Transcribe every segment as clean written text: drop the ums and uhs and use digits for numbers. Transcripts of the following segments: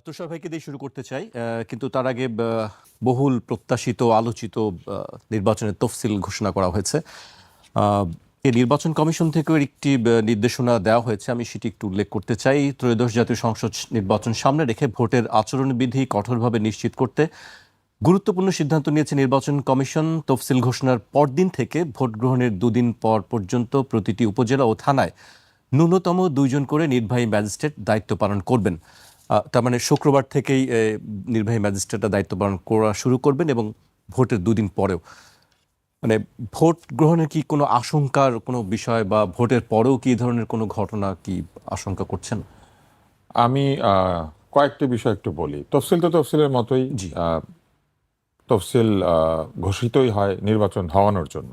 তুষার ভাইকে দিয়ে শুরু করতে চাই, কিন্তু তার আগে বহুল প্রত্যাশিত আলোচিত নির্বাচনের তফসিল ঘোষণা করা হয়েছে। এই নির্বাচন কমিশন থেকেও একটি নির্দেশনা দেওয়া হয়েছে, আমি সেটি একটু উল্লেখ করতে চাই। ত্রয়োদশ জাতীয় সংসদ নির্বাচন সামনে রেখে ভোটের আচরণবিধি কঠোরভাবে নিশ্চিত করতে গুরুত্বপূর্ণ সিদ্ধান্ত নিয়েছে নির্বাচন কমিশন। তফসিল ঘোষণার পরদিন থেকে ভোট গ্রহণের দুদিন পর পর্যন্ত প্রতিটি উপজেলা ও থানায় ন্যূনতম 2 জন করে নির্বাহী ম্যাজিস্ট্রেট দায়িত্ব পালন করবেন। তার মানে শুক্রবার থেকেই নির্বাহী ম্যাজিস্ট্রেটরা দায়িত্ব পালন করা শুরু করবেন এবং ভোটের 2 দিন পরেও। মানে ভোট গ্রহণের কি কোনো আশঙ্কার কোনো বিষয় বা ভোটের পরেও কি ধরনের কোনো ঘটনা কি আশঙ্কা করছেন? আমি কয়েকটি বিষয় একটু বলি। তফসিল তো তফসিলের মতোই, তফসিল ঘোষিতই হয় নির্বাচন হওয়ানোর জন্য।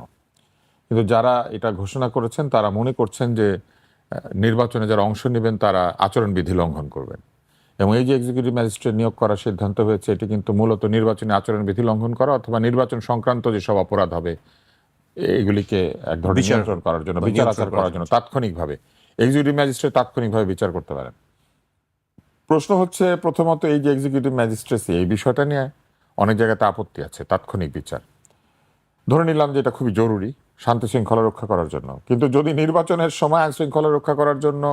কিন্তু যারা এটা ঘোষণা করেছেন তারা মনে করছেন যে নির্বাচনে যারা অংশ নেবেন তারা আচরণবিধি লঙ্ঘন করবেন, এবং এই যে এক্সিকিউটিভ ম্যাজিস্ট্রেট নিয়োগ করার সিদ্ধান্ত হয়েছে এটি কিন্তু মূলত নির্বাচনী আচরণবিধি লঙ্ঘন করা অথবা নির্বাচন সংক্রান্ত যেসব অপরাধ হবে এগুলিকে এক ধরনের নিয়ন্ত্রণ করার জন্য, বিচার আচার করার জন্য তাৎক্ষণিকভাবে এক্সিকিউটিভ ম্যাজিস্ট্রেট তাৎক্ষণিকভাবে বিচার করতে পারেন। প্রশ্ন হচ্ছে প্রথমত এই যে এক্সিকিউটিভ ম্যাজিস্ট্রেসি, এই বিষয়টা নিয়ে অনেক জায়গাতে আপত্তি আছে। তাৎক্ষণিক বিচার ধরে নিলাম যে এটা খুবই জরুরি শান্তি শৃঙ্খলা রক্ষা করার জন্য, কিন্তু যদি নির্বাচনের সময় আইন শৃঙ্খলা রক্ষা করার জন্য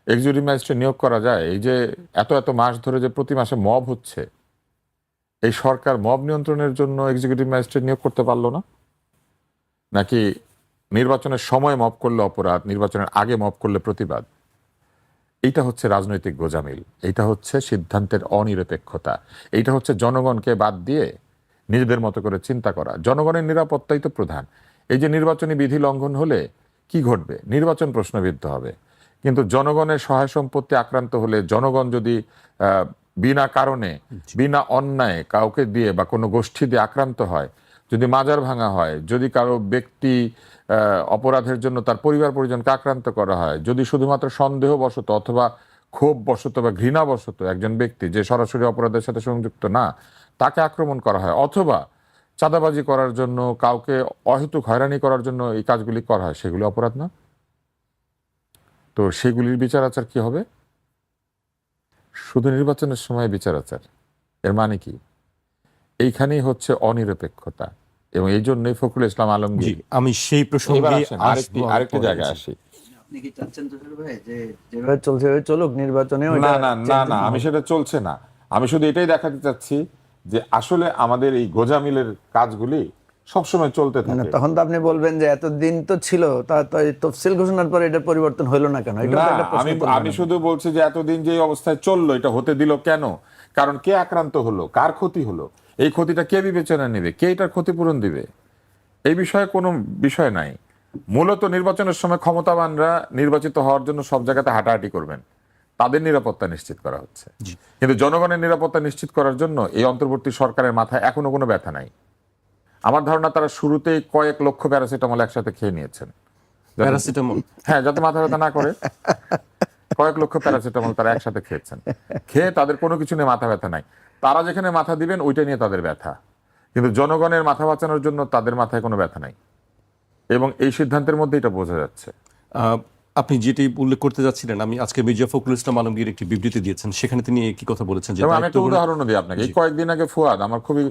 এক্সিকিউটিভ ম্যাজিস্ট্রেট নিয়োগ করা যায়, এই যে এত মাস ধরে যে প্রতি মাসে মব হচ্ছে, এই সরকার মব নিয়ন্ত্রণের জন্য এক্সিকিউটিভ ম্যাজিস্ট্রেট নিয়োগ করতে পারলো না? নাকি নির্বাচনের সময় মব করলে অপরাধ, নির্বাচনের আগে মব করলে প্রতিবাদ? এইটা হচ্ছে রাজনৈতিক গোজামিল, এইটা হচ্ছে সিদ্ধান্তের অনিরপেক্ষতা, এইটা হচ্ছে জনগণকে বাদ দিয়ে নিজেদের মতো করে চিন্তা করা। জনগণের নিরাপত্তাই তো প্রধান। এই যে নির্বাচনী বিধি লঙ্ঘন হলে কি ঘটবে? নির্বাচন প্রশ্নবিদ্ধ হবে, কিন্তু জনগণের সহায় সম্পত্তি আক্রান্ত হলে, জনগণ যদি বিনা কারণে বিনা অন্যায় কাউকে দিয়ে বা কোনো গোষ্ঠী দিয়ে আক্রান্ত হয়, যদি মাজার ভাঙা হয়, যদি কারো ব্যক্তি অপরাধের জন্য তার পরিবার পরিজনকে আক্রান্ত করা হয়, যদি শুধুমাত্র সন্দেহবশত অথবা ক্ষোভ বশত বা ঘৃণাবশত একজন ব্যক্তি যে সরাসরি অপরাধের সাথে সংযুক্ত না তাকে আক্রমণ করা হয়, অথবা চাঁদাবাজি করার জন্য কাউকে অহেতুক হয়রানি করার জন্য এই কাজগুলি করা হয়, সেগুলি অপরাধ না? তো সেগুলির বিচার আচার কি হবে? শুধু নির্বাচনের সময় বিচার আচার, এর মানে কি? এইখানেই হচ্ছে অনিরপেক্ষতা, এবং এই জন্যই ফখরুল ইসলাম আলমগীর, আমি সেই প্রসঙ্গে আরেকটি জায়গায় আসি। আপনি কি চাচ্ছেন তুষার ভাই যে যেভাবে চলছে সেভাবে চলুক নির্বাচনে? না না না না, আমি সেটা চলছে না। আমি শুধু এটাই দেখাতে চাচ্ছি যে আসলে আমাদের এই গোজামিলের কাজগুলি সবসময় চলতে থাকে। তখন তো আপনি বলবেন যে এতদিন তো ছিল, তা তো তফসিল ঘোষণার পরে এটা পরিবর্তন হলো না কেন? না, আমি শুধু বলছি যে এতদিন যে অবস্থায় চললো এটা হতে দিল কেন? কারণ কে আক্রান্ত হলো, কার ক্ষতি হলো, এই ক্ষতিটা কে বিবেচনা নেবে, কে এটার ক্ষতিপূরণ দিবে? এই বিষয়ে কোনো বিষয় নাই। মূলত নির্বাচনের সময় ক্ষমতাবানরা নির্বাচিত হওয়ার জন্য সব জায়গাতে হাঁটাহাঁটি করবেন, তাদের নিরাপত্তা নিশ্চিত করা হচ্ছে। কিন্তু জনগণের নিরাপত্তা নিশ্চিত করার জন্য এই অন্তর্বর্তী সরকারের মাথায় এখনো কোনো ব্যথা নাই। আমার ধারণা তারা শুরুতেই কয়েক লক্ষ প্যারাসিটামল একসাথে খেয়ে নিয়েছেন, হ্যাঁ, যাতে মাথা ব্যথা না করে। কয়েক লক্ষ প্যারাসিটামল তারা একসাথে খেয়েছেন, খেয়ে তাদের কোনো কিছু নিয়ে মাথা ব্যথা নাই। তারা যেখানে মাথা দিবেন ওইটা নিয়ে তাদের ব্যথা, কিন্তু জনগণের মাথা বাঁচানোর জন্য তাদের মাথায় কোনো ব্যথা নাই, এবং এই সিদ্ধান্তের মধ্যে এটা বোঝা যাচ্ছে। আপনি যেটি উল্লেখ করতে যাচ্ছিলেন, আমি আজকে মির্জা ফখরুল ইসলাম আলমগীর একটি বিবৃতি দিয়েছেন, সেখানে তিনি কি কথা বলেছেন? যে আমি একটা উদাহরণ দিই আপনাকে। এই কয়েকদিন আগে ফুয়াদ, আমার খুবই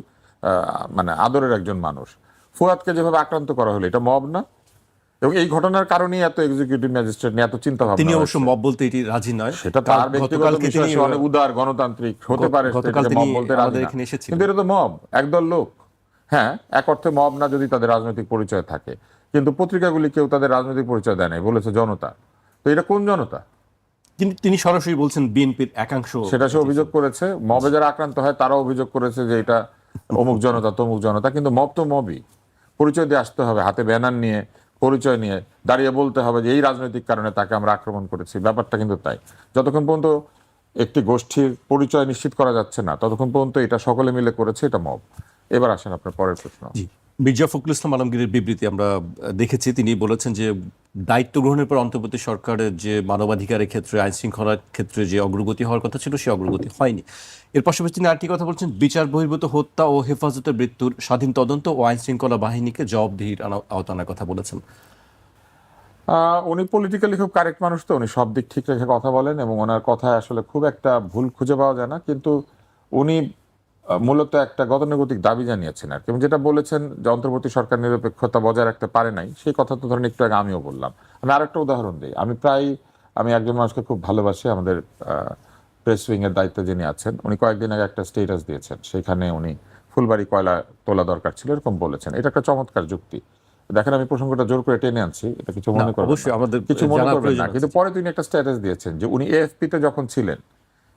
মানে আদরের একজন মানুষ, ফুয়াদকে যেভাবে আক্রান্ত করা হলো, এটা মব না? এবং এই ঘটনার কারণেই এত এক্সিকিউটিভ ম্যাজিস্ট্রেট নিয়ে এত চিন্তা ভাবনা। তিনি অবশ্য মব বলতে এটি রাজি নয়, সেটা তার ব্যক্তিগত বিষয়, সে অনেক উদার গণতান্ত্রিক হতে পারে, কিন্তু এটা তো মব, একদল লোক। হ্যাঁ, এক অর্থে মব না যদি তাদের রাজনৈতিক পরিচয় থাকে, কিন্তু পত্রিকাগুলি কেউ তাদের রাজনৈতিক পরিচয় দেয় নাই, বলেছে জনতা। তো এটা কোন জনতা? তিনি সরাসরি বলছেন বিএনপির একাংশ, সেটা সে অভিযোগ করেছে। মবে যারা আক্রান্ত হয় তারাও অভিযোগ করেছে যে এটা অমুক জনতা তমুক জনতা, কিন্তু মব তো মবই। পরিচয় দিয়ে আসতে হবে, হাতে ব্যানার নিয়ে, পরিচয় নিয়ে দাঁড়িয়ে বলতে হবে যে এই রাজনৈতিক কারণে তাকে আমরা আক্রমণ করেছি। ব্যাপারটা কিন্তু তাই। যতক্ষণ পর্যন্ত একটি গোষ্ঠীর পরিচয় নিশ্চিত করা যাচ্ছে না ততক্ষণ পর্যন্ত এটা সকলে মিলে করেছে, এটা মব। এবার আসেন আপনার পরের প্রশ্ন। মির্জা ফখরুল ইসলাম আলমগীরের বিবৃতি আমরা দেখেছি, তিনি বলেছেন যে দায়িত্ব গ্রহণের পর অন্তর্বর্তী সরকারের যে মানবাধিকারের ক্ষেত্রে, আইন শৃঙ্খলার ক্ষেত্রে যে অগ্রগতি হওয়ার কথা ছিল সে অগ্রগতি হয়নি। এর পাশাপাশি তিনি আরেকটি কথা বলছেন, বিচার বহির্ভূত হত্যা ও হেফাজতে মৃত্যুর স্বাধীন তদন্ত ও আইন শৃঙ্খলা বাহিনীকে জবাবদিহির আওতায় আনার কথা বলেছেন। উনি পলিটিক্যালি খুব কারেক্ট মানুষ, তো উনি সব দিক ঠিক রেখে কথা বলেন এবং ওনার কথায় আসলে খুব একটা ভুল খুঁজে পাওয়া যায় না। কিন্তু উনি মূলত একটা গতানুগতিক দাবি জানিয়েছেন আর কি, এবং যেটা বলেছেন যে অন্তর্বর্তী সরকার নিরপেক্ষতা বজায় রাখতে পারে নাই, সেই কথা তো ধরেন একটু আগে আমিও বললাম। আমি আরেকটা উদাহরণ দিই। আমি একজন মানুষকে খুব ভালোবাসি, আমাদের প্রেস উইং এর দায়িত্বে যিনি আছেন, উনি কয়েকদিন আগে একটা স্টেটাস দিয়েছেন, সেখানে উনি ফুলবাড়ি কয়লা তোলা দরকার ছিল এরকম বলেছেন। এটা একটা চমৎকার যুক্তি। দেখেন, আমি প্রসঙ্গটা জোর করে টেনে আনছি, এটা কিছু মনে করবেন অবশ্যই না, আমাদের কিছু মনে জানার করবেন প্রয়োজন না। আছে। কিন্তু পরে তিনি একটা স্ট্যাটাস দিয়েছেন যে উনি এএফপি তে যখন ছিলেন,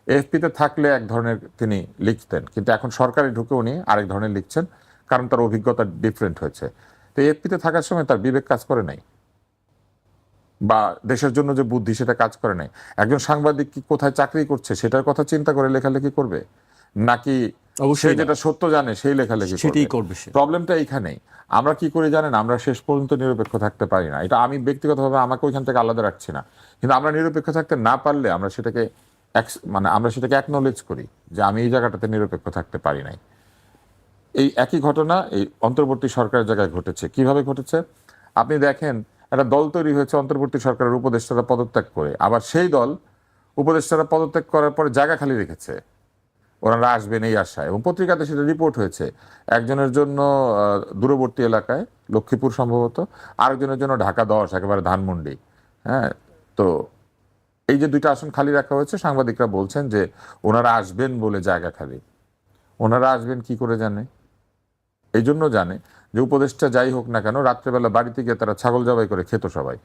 এএফপি তে থাকলে এক ধরনের তিনি লিখতেন, কিন্তু এখন সরকারে ঢুকে উনি আরেক ধরনের লিখছেন, কারণ তার অভিজ্ঞতা ডিফারেন্ট হয়েছে। তো এএফপি তে থাকার সময় তার বিবেক কাজ করে নাই, বা দেশের জন্য যে বুদ্ধি সেটা কাজ করে নাই। একজন সাংবাদিক কি কোথায় চাকরি করছে সেটার কথা চিন্তা করে লেখালেখি করবে, নাকি সে অবশ্যই না। যেটা সত্য জানে সেই লেখালেখি সেটাই করবে? করবে সে। প্রবলেমটা এইখানেই। আমরা কি করে জানেন, আমরা শেষ পর্যন্ত নিরপেক্ষ থাকতে পারি না। এটা আমি ব্যক্তিগতভাবে আমাকে ওইখান থেকে আলাদা রাখছি না, কিন্তু আমরা নিরপেক্ষ থাকতে না পারলে আমরা সেটাকে আমরা সেটাকে অ্যাকনোলেজ করি যে আমি এই জায়গাটাতে নিরপেক্ষ থাকতে পারি নাই। এই একই ঘটনা এই অন্তর্বর্তী সরকারের জায়গায় ঘটেছে। কিভাবে ঘটেছে আপনি দেখেন, একটা দল তৈরি হয়েছে অন্তর্বর্তী সরকারের উপদেষ্টারা পদত্যাগ করে, আবার সেই দল উপদেষ্টারা পদত্যাগ করার পরে জায়গা খালি রেখেছে, ওনারা আসবেন এই আশায়, এবং পত্রিকাতে সেটা রিপোর্ট হয়েছে। একজনের জন্য দূরবর্তী এলাকায়, লক্ষ্মীপুর সম্ভবত, আরেকজনের জন্য ঢাকা 10 একেবারে ধানমন্ডি। হ্যাঁ, তো এই যে দুইটা আসন খালি রাখা হয়েছে, সাংবাদিকরা বলছেন যে ওনারা আসবেন বলে জায়গা খালি। ওনারা আসবেন কি করে জানে? এই জন্য জানে যে উপদেষ্টা যাই হোক না কেন, রাত্রেবেলা বাড়িতে গিয়ে তারা ছাগল জবাই করে খেত সবাই।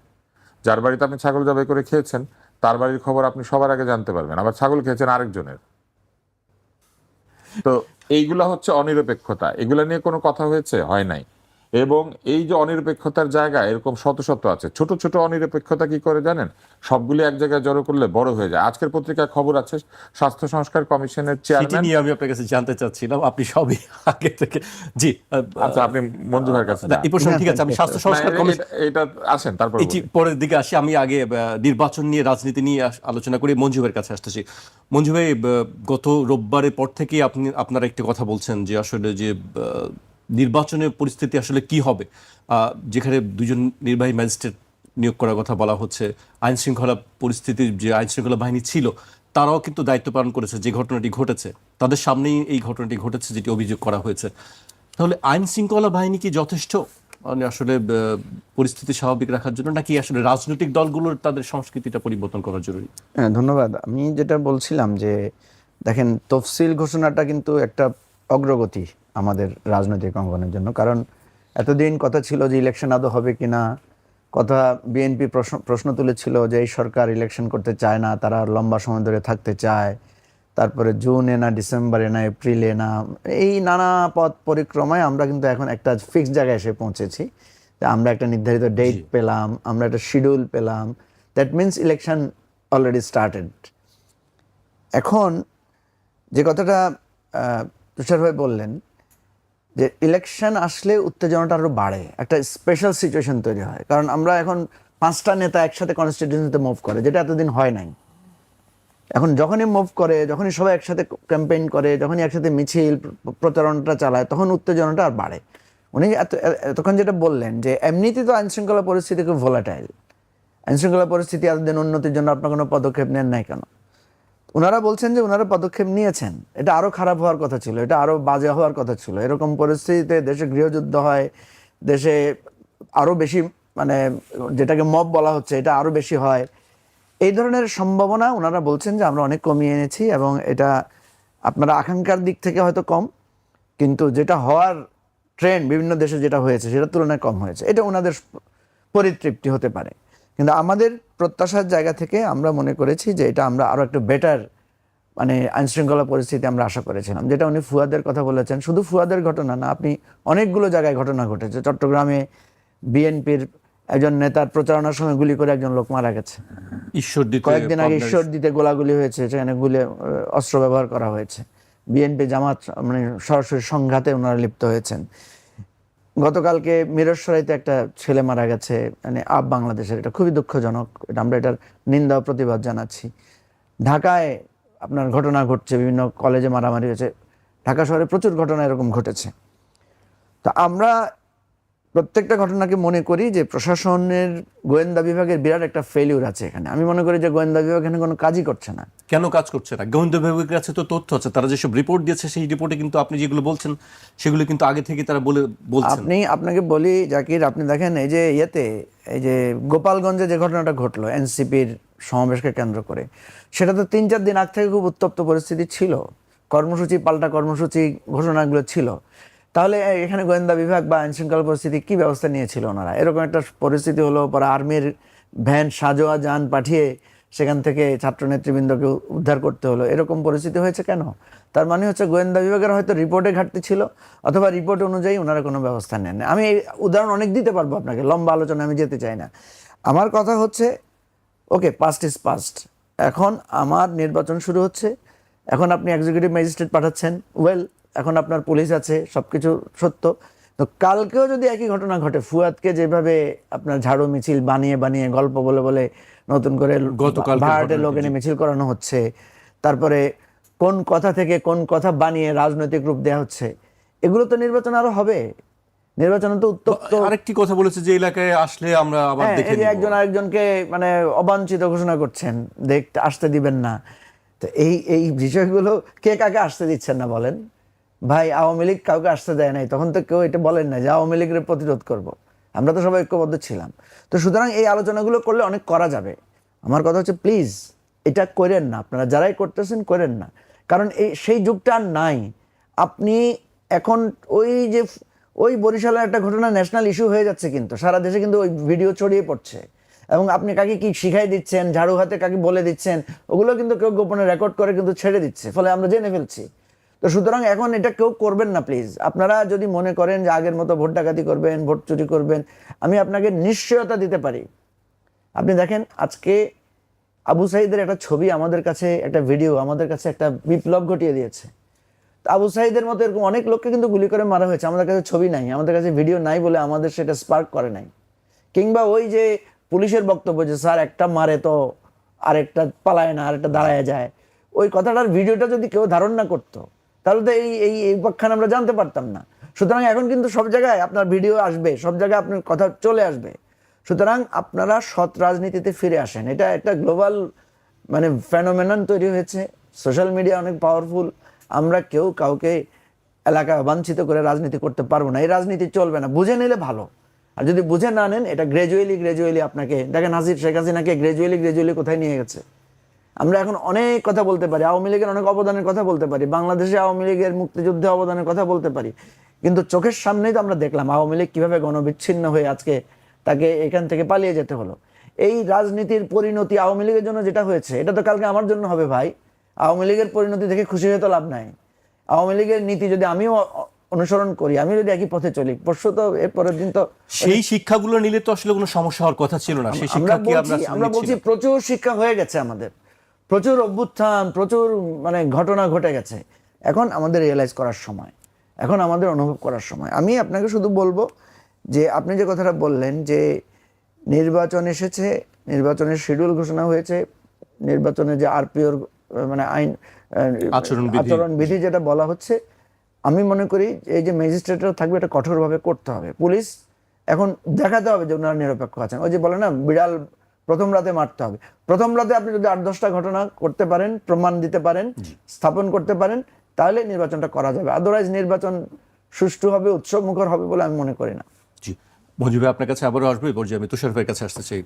যার বাড়িতে আপনি ছাগল জবাই করে খেয়েছেন, তার বাড়ির খবর আপনি সবার আগে জানতে পারবেন, আবার ছাগল খেয়েছেন আরেকজনের। তো এইগুলা হচ্ছে অনিরপেক্ষতা। এগুলা নিয়ে কোনো কথা হয়েছে? হয় নাই। এবং এই যে অনিরপেক্ষতার জায়গা এরকম শত শত আছে। ছোট ছোট অনিরপেক্ষতা কি করে জানেন? সবগুলি এক জায়গায় জড়ো করলে বড় হয়ে যায়। আজকের পত্রিকায় খবর আছে, স্বাস্থ্য সংস্কার কমিশনের সেটি চেয়ারম্যান। নিয়ে আমি আপনার কাছে জানতে চাচ্ছিলাম, আপনি সবই আগে থেকে। জি, আচ্ছা, আপনি মঞ্জু ভাইয়ের কাছে যান। এই প্রশ্ন ঠিক আছে, আমি স্বাস্থ্য সংস্কার কমিশন এটা আসেন, তারপর এটি পরের দিকে আসি। আমি আগে নির্বাচন নিয়ে, রাজনীতি নিয়ে আলোচনা করি। মঞ্জু ভাইয়ের কাছে আসতেছি। মঞ্জু ভাই, গত রোববারের পর থেকে আপনারা একটি কথা বলছেন যে আসলে যে নির্বাচনের পরিস্থিতি আসলে কি হবে, যেখানে দুজন নির্বাহী ম্যাজিস্ট্রেট নিয়োগ করার কথা বলা হচ্ছে। আইন শৃঙ্খলা পরিস্থিতির যে আইন শৃঙ্খলা বাহিনী ছিল তারাও কিন্তু দায়িত্ব পালন করেছে। যে ঘটনাটি ঘটেছে তাদের সামনেই এই ঘটনাটি ঘটেছে, যেটি অভিযোগ করা হয়েছে। তাহলে আইন শৃঙ্খলা বাহিনী কি যথেষ্ট মানে আসলে পরিস্থিতি স্বাভাবিক রাখার জন্য, নাকি আসলে রাজনৈতিক দলগুলোর তাদের সংস্কৃতিটা পরিবর্তন করা জরুরি? হ্যাঁ, ধন্যবাদ। আমি যেটা বলছিলাম যে দেখেন, তফসিল ঘোষণাটা কিন্তু একটা অগ্রগতি আমাদের রাজনৈতিক অঙ্গনের জন্য। কারণ এতদিন কথা ছিল যে ইলেকশন আদৌ হবে কিনা, কথা বিএনপি প্রশ্ন তুলেছিল যে এই সরকার ইলেকশন করতে চায় না, তারা লম্বা সময় ধরে থাকতে চায়। তারপরে জুনে না ডিসেম্বরে না এপ্রিলে না, এই নানা পথ পরিক্রমায় আমরা কিন্তু এখন একটা ফিক্সড জায়গায় এসে পৌঁছেছি। আমরা একটা নির্ধারিত ডেট পেলাম, আমরা একটা শিডিউল পেলাম। That means election already started. এখন যে কথাটা তুষার ভাই বললেন যে ইলেকশন আসলে উত্তেজনাটা আরও বাড়ে, একটা স্পেশাল সিচুয়েশন তৈরি হয়। কারণ আমরা এখন 5টা নেতা একসাথে কনস্টিটিউশনতে মুভ করে, যেটা এতদিন হয় নাই। এখন যখনই মুভ করে, যখনই সবাই একসাথে ক্যাম্পেইন করে, যখনই একসাথে মিছিল প্রচারণাটা চালায়, তখন উত্তেজনাটা আর বাড়ে। উনি এতক্ষণ যেটা বললেন যে এমনিতেই তো আইনশৃঙ্খলা পরিস্থিতি খুব ভোলাটাইল। আইনশৃঙ্খলা পরিস্থিতি এতদিন উন্নতির জন্য আপনার কোনো পদক্ষেপ নেন নাই কেন? ওনারা বলছেন যে ওনারা পদক্ষেপ নিয়েছেন, এটা আরও খারাপ হওয়ার কথা ছিল, এটা আরও বাজে হওয়ার কথা ছিল। এরকম পরিস্থিতিতে দেশে গৃহযুদ্ধ হয়, দেশে আরও বেশি মানে যেটাকে মব বলা হচ্ছে এটা আরও বেশি হয়। এই ধরনের সম্ভাবনা ওনারা বলছেন যে আমরা অনেক কমিয়ে এনেছি, এবং এটা আপনারা আকাঙ্ক্ষার দিক থেকে হয়তো কম, কিন্তু যেটা হওয়ার ট্রেন্ড বিভিন্ন দেশে যেটা হয়েছে সেটার তুলনায় কম হয়েছে। এটা ওনাদের পরিতৃপ্তি হতে পারে, কিন্তু আমাদের প্রত্যাশার জায়গা থেকে আমরা মনে করেছি যে এটা আমরা আরও একটু বেটার মানে আইনশৃঙ্খলা পরিস্থিতি আমরা আশা করেছিলাম। যেটা উনি ফুয়াদের কথা বলেছেন, শুধু ফুয়াদের ঘটনা না, আপনি অনেকগুলো জায়গায় ঘটনা ঘটেছে। চট্টগ্রামে বিএনপির একজন নেতার প্রচারণার সময় গুলি করে একজন লোক মারা গেছে। কয়েকদিন আগে ঈশ্বরদীতে গোলাগুলি হয়েছে, সেখানে অস্ত্র ব্যবহার করা হয়েছে। বিএনপি জামাত মানে সরাসরি সংঘাতে ওনারা লিপ্ত হয়েছেন। গতকালকে মিরসরাইতে একটা ছেলে মারা গেছে, মানে বাংলাদেশের। এটা খুবই দুঃখজনক, এটা আমরা এটার নিন্দা ও প্রতিবাদ জানাচ্ছি। ঢাকায় আপনার ঘটনা ঘটছে, বিভিন্ন কলেজে মারামারি হয়েছে। ঢাকা শহরে প্রচুর ঘটনা এরকম ঘটেছে। তা আমরা প্রত্যেকটা ঘটনাকে মনে করি যে প্রশাসনের গোয়েন্দা বিভাগের বিরাট একটা ফেলিউর আছে এখানে। আমি মনে করি যে গোয়েন্দা বিভাগ এখানে কোনো কাজই করছে না। কেন কাজ করছে না? গোয়েন্দা বিভাগের কাছে তো তথ্য আছে, তারা যেসব রিপোর্ট দিয়েছে সেই রিপোর্টে কিন্তু আপনি যেগুলো বলছেন সেগুলো কিন্তু আগে থেকে তারা বলছেন। আপনাকে বলি জাকির, আপনি দেখেন এই যে এই যে গোপালগঞ্জে যে ঘটনাটা ঘটলো এনসিপির সমাবেশকে কেন্দ্র করে, সেটা তো 3-4 দিন আগ থেকে খুব উত্তপ্ত পরিস্থিতি ছিল, কর্মসূচি পাল্টা কর্মসূচি ঘোষণাগুলো ছিল। তাহলে এখানে গোয়েন্দা বিভাগ বা আইন শৃঙ্খলা পরিস্থিতি কি ব্যবস্থা নিয়েছিল ওনারা? এরকম একটা পরিস্থিতি হলো, পরে আর্মির ভ্যান সাজোয়া যান পাঠিয়ে সেখান থেকে ছাত্র নেতৃবৃন্দকে উদ্ধার করতে হলো। এরকম পরিস্থিতি হয়েছে কেন? তার মানে হচ্ছে গোয়েন্দা বিভাগের হয়তো রিপোর্টে ঘাটতি ছিল, অথবা রিপোর্ট অনুযায়ী ওনারা কোনো ব্যবস্থা নেন। আমি এই উদাহরণ অনেক দিতে পারবো আপনাকে, লম্বা আলোচনা আমি যেতে চাই না। আমার কথা হচ্ছে ওকে, পাস্ট ইজ পাস্ট। এখন আমার নির্বাচন শুরু হচ্ছে, এখন আপনি এক্সিকিউটিভ ম্যাজিস্ট্রেট পাঠাচ্ছেন, ওয়েল, এখন আপনার পুলিশ আছে, সব কিছু সত্য। তো কালকেও যদি একই ঘটনা ঘটে, ফুয়াদকে যেভাবে আপনার ঝাড়ু মিছিল বানিয়ে বানিয়ে গল্প বলে বলে নতুন করে ভাড়াটের লোক এনে মিছিল করানো হচ্ছে, তারপরে কোন কথা থেকে কোন কথা বানিয়ে রাজনৈতিক রূপ দেওয়া হচ্ছে, এগুলো তো নির্বাচন আরো হবে। নির্বাচনে তো উত্তপ্ত। আরেকটি কথা বলেছে যে এলাকায় আসলে আমরা আবার দেখে এই যে নিব। একজন আরেকজনকে মানে অবাঞ্ছিত ঘোষণা করছেন, দেখতে আসতে দিবেন না। তো এই বিষয়গুলো কে কাকে আসতে দিচ্ছেন না বলেন ভাই? আওয়ামী লীগ কাউকে আসতে দেয় নাই, তখন তো কেউ এটা বলেন না যে আওয়ামী লীগের প্রতিরোধ করব। আমরা তো সবাই ঐক্যবদ্ধ ছিলাম। তো সুতরাং এই আলোচনাগুলো করলে অনেক করা যাবে। আমার কথা হচ্ছে প্লিজ এটা করেন না, আপনারা যারাই করতেছেন করেন না, কারণ সেই যুগটা আর নাই। আপনি এখন ওই বরিশালের একটা ঘটনা ন্যাশনাল ইস্যু হয়ে যাচ্ছে, কিন্তু সারা দেশে কিন্তু ওই ভিডিও ছড়িয়ে পড়ছে, এবং আপনি কাকে কি শিখাই দিচ্ছেন, ঝাড়ু হাতে কাকে বলে দিচ্ছেন, ওগুলো কিন্তু কেউ গোপনে রেকর্ড করে কিন্তু ছেড়ে দিচ্ছে, ফলে আমরা জেনে ফেলছি। তো সুতরাং এখন এটা কেউ করবেন না প্লিজ। আপনারা যদি মনে করেন যে আগের মতো ভোট ডাকাতি করবেন, ভোট চুরি করবেন, আমি আপনাকে নিশ্চয়তা দিতে পারি। আপনি দেখেন আজকে আবু সাঈদের একটা ছবি আমাদের কাছে, একটা ভিডিও আমাদের কাছে একটা বিপ্লব ঘটিয়ে দিয়েছে। আবু সাঈদের মতো এরকম অনেক লোককে কিন্তু গুলি করে মারা হয়েছে, আমাদের কাছে ছবি নাই, আমাদের কাছে ভিডিও নাই বলে আমাদের সেটা স্পার্ক করে নাই। কিংবা ওই যে পুলিশের বক্তব্য যে স্যার একটা মারে তো আরেকটা পালায় না, আরেকটা দাঁড়ায় যায়, ওই কথাটার ভিডিওটা যদি কেউ ধারণ না করতো, তাহলে তো এই উপাখ্যান আমরা জানতে পারতাম না। সুতরাং এখন কিন্তু সব জায়গায় আপনার ভিডিও আসবে, সব জায়গায় আপনার কথা চলে আসবে। সুতরাং আপনারা সৎ রাজনীতিতে ফিরে আসেন। এটা একটা গ্লোবাল মানে ফেনোমেনন তৈরি হয়েছে, সোশ্যাল মিডিয়া অনেক পাওয়ারফুল। আমরা কেউ কাউকে এলাকায় অবাঞ্ছিত করে রাজনীতি করতে পারবো না, এই রাজনীতি চলবে না। বুঝে নিলে ভালো, আর যদি বুঝে না নেন, এটা গ্রাজুয়ালি আপনাকে দেখেন, শেখ হাসিনাকে গ্রাজুয়ালি কোথায় নিয়ে গেছে। আমরা এখন অনেক কথা বলতে পারি, আওয়ামী লীগের অনেক অবদানের কথা বলতে পারি, বাংলাদেশে আওয়ামী লীগের মুক্তিযুদ্ধে অবদানের কথা বলতে পারি, কিন্তু চোখের সামনেই তো আমরা দেখলাম আওয়ামী লীগ কিভাবে গণবিচ্ছিন্ন হয়ে আজকে তাকে এখান থেকে পালিয়ে যেতে হলো। এই রাজনীতির পরিণতি আওয়ামী লীগের জন্য যেটা হয়েছে, এটা তো কালকে আমার জন্য হবে ভাই। আওয়ামী লীগের পরিণতি দেখে খুশি হয়ে তো লাভ নাই। আওয়ামী লীগের নীতি যদি আমিও অনুসরণ করি, আমি যদি একই পথে চলি, পরশু তো এর পরের দিন তো সেই শিক্ষাগুলো নিলে তো আসলে কোনো সমস্যা হওয়ার কথা ছিল না। সেই শিক্ষা কি আমরা বলছি প্রচুর শিক্ষা হয়ে গেছে আমাদের, প্রচুর অভ্যুত্থান, প্রচুর মানে ঘটনা ঘটে গেছে। এখন আমাদের রিয়েলাইজ করার সময়, এখন আমাদের অনুভব করার সময়। আমি আপনাকে শুধু বলবো যে আপনি যে কথাটা বললেন যে নির্বাচন এসেছে, নির্বাচনের শিডিউল ঘোষণা হয়েছে, নির্বাচনে যে আরপিওর মানে আইন আচরণবিধি যেটা বলা হচ্ছে, আমি মনে করি এই যে ম্যাজিস্ট্রেটরা থাকবে, এটা কঠোরভাবে করতে হবে। পুলিশ এখন দেখাতে হবে যে ওনারা নিরপেক্ষ আছেন। ওই যে বলে না, বিড়াল প্রথম রাতে মারতে হবে। প্রথম রাতে আপনি যদি 8-10টা ঘটনা করতে পারেন, প্রমাণ দিতে পারেন, স্থাপন করতে পারেন, তাহলে নির্বাচনটা করা যাবে। আদারওয়াইজ নির্বাচন সুষ্ঠু হবে, উৎসব মুখর হবে বলে আমি মনে করি না। জি, মঞ্জু ভাই আপনার কাছে আবারও আসবে। আমি তুষার ভাইয়ের কাছে আসতে চাই।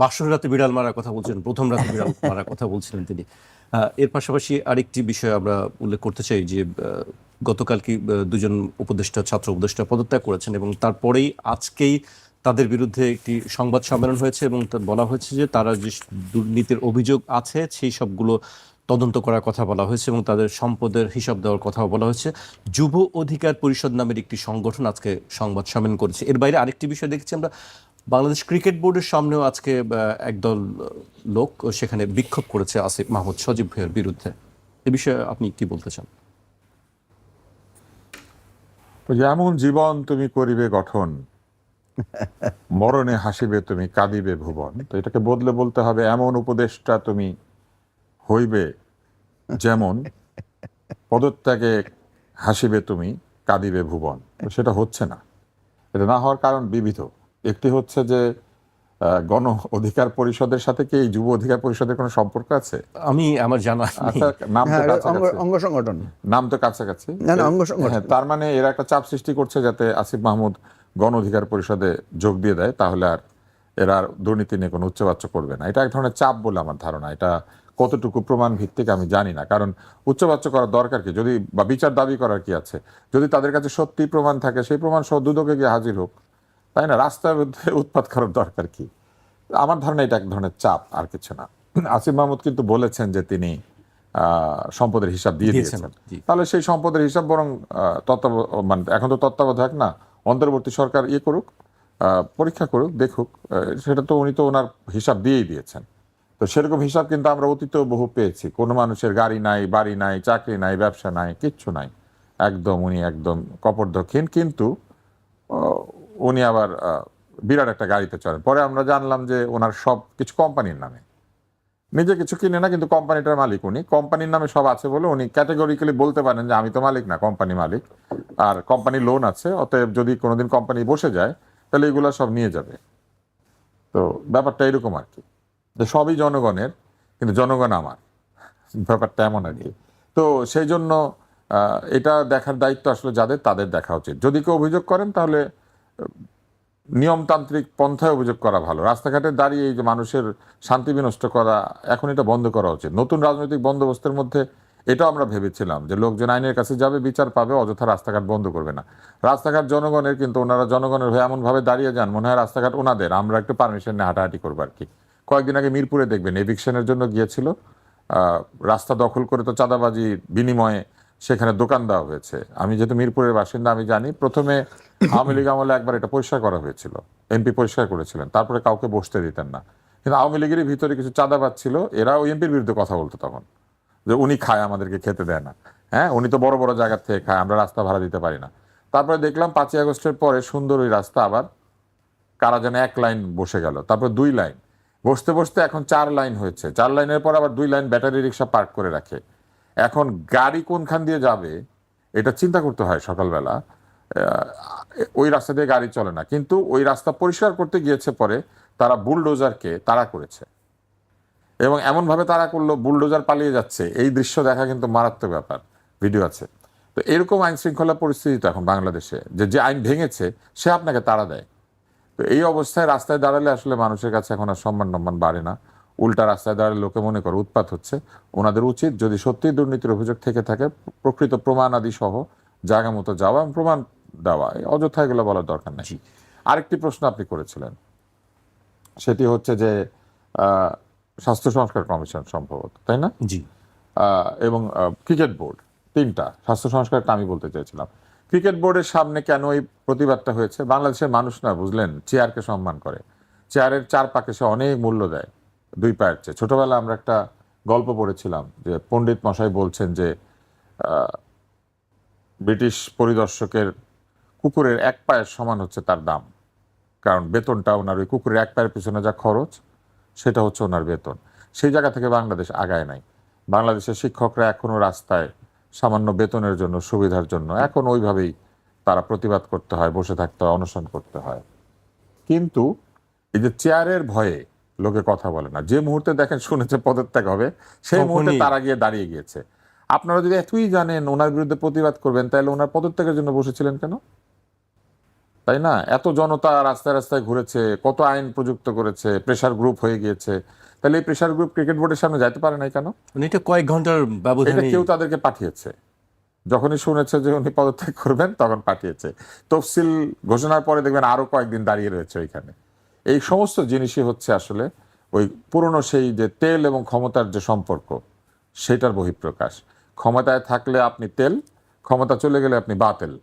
বাসর রাতে বিড়াল মারার কথা বলছেন, প্রথম রাতে বিড়াল মারার কথা বলছিলেন তিনি। এর পাশাপাশি আরেকটি বিষয় আমরা উল্লেখ করতে চাই যে গতকাল কি দুজন উপদেষ্টা, ছাত্র উপদেষ্টা পদত্যাগ করেছেন, এবং তারপরেই আজকেই তাদের বিরুদ্ধে একটি সংবাদ সম্মেলন হয়েছে, এবং বলা হয়েছে যে তারা যে দুর্নীতির অভিযোগ আছে সেই সবগুলো তদন্ত করার কথা বলা হয়েছে, এবং তাদের সম্পদের হিসাব দেওয়ার কথাও বলা হয়েছে। যুব অধিকার পরিষদ নামের একটি সংগঠন আজকে সংবাদ সম্মেলন করেছে। এর বাইরে আরেকটি বিষয় দেখেছি আমরা, বাংলাদেশ ক্রিকেট বোর্ডের সামনেও আজকে একদল লোক সেখানে বিক্ষোভ করেছে আসিফ মাহমুদ সজীব ভাইয়ের বিরুদ্ধে। এ বিষয়ে আপনি কি বলতে চান? যেমন জীবন তুমি করিবে গঠন, মরণে হাসিবে তুমি কাঁদিবে ভুবন। তো এটাকে বদলে বলতে হবে এমন উপদেষ্টা তুমি হইবে যেমন পদত্যাগে হাসিবে তুমি কাঁদিবে ভুবন। তো সেটা হচ্ছে না। এটা না হওয়ার কারণ বিবিধ। একটি হচ্ছে যে গণ অধিকার পরিষদের সাথে কি এই যুব অধিকার পরিষদের কোনো সম্পর্ক আছে? আমার জানা নেই। আচ্ছা, নাম তো হ্যাঁ, কাছাকাছি, অঙ্গ সংগঠন। নাম তো কাছাকাছি। না, অঙ্গ সংগঠন। হ্যাঁ, তার মানে এরা একটা চাপ সৃষ্টি করছে যাতে আসিফ মাহমুদ গণ অধিকার পরিষদে যোগ দিয়ে দেয়, তাহলে আর এরা আর দুর্নীতি নিয়ে কোনো উচ্চবাচ্য করবে না। এটা এক ধরনের চাপ বলে আমার ধারণা। এটা কতটুকু প্রমাণ ভিত্তিক আমি জানি না, কারণ উচ্চবাচ্য করার দরকার কি, যদি বা বিচার দাবি করার কি আছে? যদি তাদের কাছে সত্যি প্রমাণ থাকে, সেই প্রমাণ সহ দুদকে গিয়ে হাজির হোক, তাই না? রাস্তার মধ্যে উৎপাত করার দরকার কি? আমার ধারণা এটা এক ধরনের চাপ, আর কিছু না। আসিফ মাহমুদ কিন্তু বলেছেন যে তিনি সম্পদের হিসাব দিয়ে দিয়েছেন। তাহলে সেই সম্পদের হিসাব বরং মানে এখন তো তত্ত্বাবধায়ক না, অন্তর্বর্তী সরকার করুক, পরীক্ষা করুক, দেখুক। সেটা তো উনি তো ওনার হিসাব দিয়েই দিয়েছেন। তো সেরকম হিসাব কিন্তু আমরা অতীতেও বহু পেয়েছি। কোনো মানুষের গাড়ি নাই, বাড়ি নাই, চাকরি নাই, ব্যবসা নাই, কিচ্ছু নাই, একদম উনি একদম কপর্দক্ষিণ, কিন্তু উনি আবার বিরাট একটা গাড়িতে চড়েন। পরে আমরা জানলাম যে ওনার সব কিছু কোম্পানির নামে, নিজে কিছু কিনে না, কিন্তু কোম্পানিটার মালিক উনি। কোম্পানির নামে সব আছে বলে উনি ক্যাটেগরিক্যালি বলতে পারেন যে আমি তো মালিক না, কোম্পানি মালিক, আর কোম্পানি লোন আছে, অতএব যদি কোনোদিন কোম্পানি বসে যায় তাহলে এগুলো সব নিয়ে যাবে। তো ব্যাপারটা এরকম আর কি, যে সবই জনগণের, কিন্তু জনগণ আমার, ব্যাপারটা এমন আর কি। তো সেই জন্য এটা দেখার দায়িত্ব আসলে যাদের, তাদের দেখা উচিত। যদি কেউ অভিযোগ করেন তাহলে নিয়মতান্ত্রিক পন্থায় অভিযোগ করা ভালো। রাস্তাঘাটে দাঁড়িয়ে এই যে মানুষের শান্তি বিনষ্ট করা, এখন এটা বন্ধ করা উচিত। নতুন রাজনৈতিক বন্দোবস্তের মধ্যে এটাও আমরা ভেবেছিলাম যে লোকজন আইনের কাছে যাবে, বিচার পাবে, অযথা রাস্তাঘাট বন্ধ করবে না। রাস্তাঘাট জনগণের, কিন্তু ওনারা জনগণের হয়ে এমনভাবে দাঁড়িয়ে যান মনে হয় রাস্তাঘাট ওনাদের, আমরা একটু পারমিশন নিয়ে হাঁটাহাঁটি করবো আর কি। কয়েকদিন আগে মিরপুরে দেখবেন এভিকশনের জন্য গিয়েছিল, রাস্তা দখল করে তো চাঁদাবাজি বিনিময়ে সেখানে দোকান দেওয়া হয়েছে। আমি যেহেতু মিরপুরের বাসিন্দা, আমি জানি প্রথমে আওয়ামী লীগ আমলে একবার এটা পরিষ্কার করা হয়েছিল, এমপি পরিষ্কার করেছিলেন, তারপরে কাউকে বসতে দিতেন না। কিন্তু আওয়ামী লীগের ভিতরে কিছু চাঁদাবাজ ছিল, এরা ওই এমপির বিরুদ্ধে কথা বলতো তখন, যে উনি খায়, আমাদেরকে খেতে দেয় না, হ্যাঁ উনি তো বড় বড় জায়গা থেকে খায়, আমরা রাস্তা ভাড়া দিতে পারি না। তারপরে দেখলাম 5ই আগস্টের পরে সুন্দর ওই রাস্তা আবার কারা যেন 1 লাইন বসে গেল, তারপর 2 লাইন, বসতে বসতে এখন 4 লাইন হয়েছে। 4 লাইনের পর আবার 2 লাইন ব্যাটারি রিক্সা পার্ক করে রাখে। এখন গাড়ি কোনখান দিয়ে যাবে এটা চিন্তা করতে হয় সকালবেলা। ওই রাস্তা দিয়ে গাড়ি চলে না, কিন্তু ওই রাস্তা পরিষ্কার করতে গিয়েছে পরে তারা বুলডোজারকে তাড়া করেছে, এবং এমনভাবে তাড়া করলো বুলডোজার পালিয়ে যাচ্ছে। এই দৃশ্য দেখা কিন্তু মারাত্মক ব্যাপার, ভিডিও আছে। তো এরকম আইন শৃঙ্খলা পরিস্থিতি তো এখন বাংলাদেশে, যে আইন ভেঙেছে সে আপনাকে তাড়া দেয়। তো এই অবস্থায় রাস্তায় দাঁড়ালে আসলে মানুষের কাছে এখন আর সম্মান বাড়ে না, উল্টা রাস্তায় দাঁড়ালে লোকে মনে করে উৎপাত হচ্ছে। ওনাদের উচিত, যদি সত্যি দুর্নীতির অভিযোগ থেকে থাকে, প্রকৃত প্রমাণ আদি সহ জায়গা মতো যাওয়া, প্রমাণ দেওয়া, অযথা এগুলো বলার দরকার নেই। আরেকটি প্রশ্ন আপনি করেছিলেন, সেটি হচ্ছে যে স্বাস্থ্য সংস্কার কমিশন সম্ভবত, তাই না? জি। এবং ক্রিকেট বোর্ড, 3টা স্বাস্থ্য সংস্কারটা আমি বলতে চাইছিলাম। ক্রিকেট বোর্ডের সামনে কেন এই প্রতিবাদটা হয়েছে? বাংলাদেশের মানুষ না, বুঝলেন, চেয়ারকে সম্মান করে, চেয়ারের 4 পাকে সে অনেক মূল্য দেয় 2 পায়ের চেয়ে। ছোটবেলা আমরা একটা গল্প পড়েছিলাম যে পণ্ডিত মশাই বলছেন যে ব্রিটিশ পরিদর্শকের কুকুরের 1 পায়ের সমান হচ্ছে তার দাম, কারণ বেতনটা ওনার ওই কুকুরের 1 পায়ের পিছনে যা খরচ সেটা হচ্ছে ওনার বেতন। সেই জায়গা থেকে বাংলাদেশ আগায় নাই। বাংলাদেশের শিক্ষকরা এখনো রাস্তায় সামান্য বেতনের জন্য, সুবিধার জন্য এখন ওইভাবেই তারা প্রতিবাদ করতে হয়, বসে থাকতে হয়, অনশন করতে হয়। কিন্তু এই যে চেয়ারের ভয়ে লোকে কথা বলে না, যে মুহূর্তে দেখেন শুনেছে পদত্যাগ হবে, সেই মুহূর্তে তারা গিয়ে দাঁড়িয়ে গিয়েছে। আপনারা যদি এতই জানেন ওনার বিরুদ্ধে প্রতিবাদ করবেন, তাহলে ওনার পদত্যাগের জন্য বসেছিলেন কেন? তাই না? এত জনতা রাস্তায় রাস্তায় ঘুরেছে, কত আইন প্রযুক্ত করেছে, প্রেসার গ্রুপ হয়ে গিয়েছে, তাহলে এই প্রেসার গ্রুপ ক্রিকেট বোর্ডের সামনে যাইতে পারে নাই কেন? এটা কয়েক ঘন্টার ব্যবধানে কেউ তাদেরকে পাঠিয়েছে, যখনই শুনেছে যে উনি পদত্যাগ করবেন তখন পাঠিয়েছে। তফসিল ঘোষণার পরে দেখবেন আরো কয়েকদিন দাঁড়িয়ে রয়েছে ওইখানে। এই সমস্ত জিনিসই হচ্ছে আসলে ওই পুরনো সেই যে তেল এবং ক্ষমতার যে সম্পর্ক, সেটার বহিঃপ্রকাশ। ক্ষমতায় থাকলে আপনি তেল, ক্ষমতা চলে গেলে আপনি বাতেল।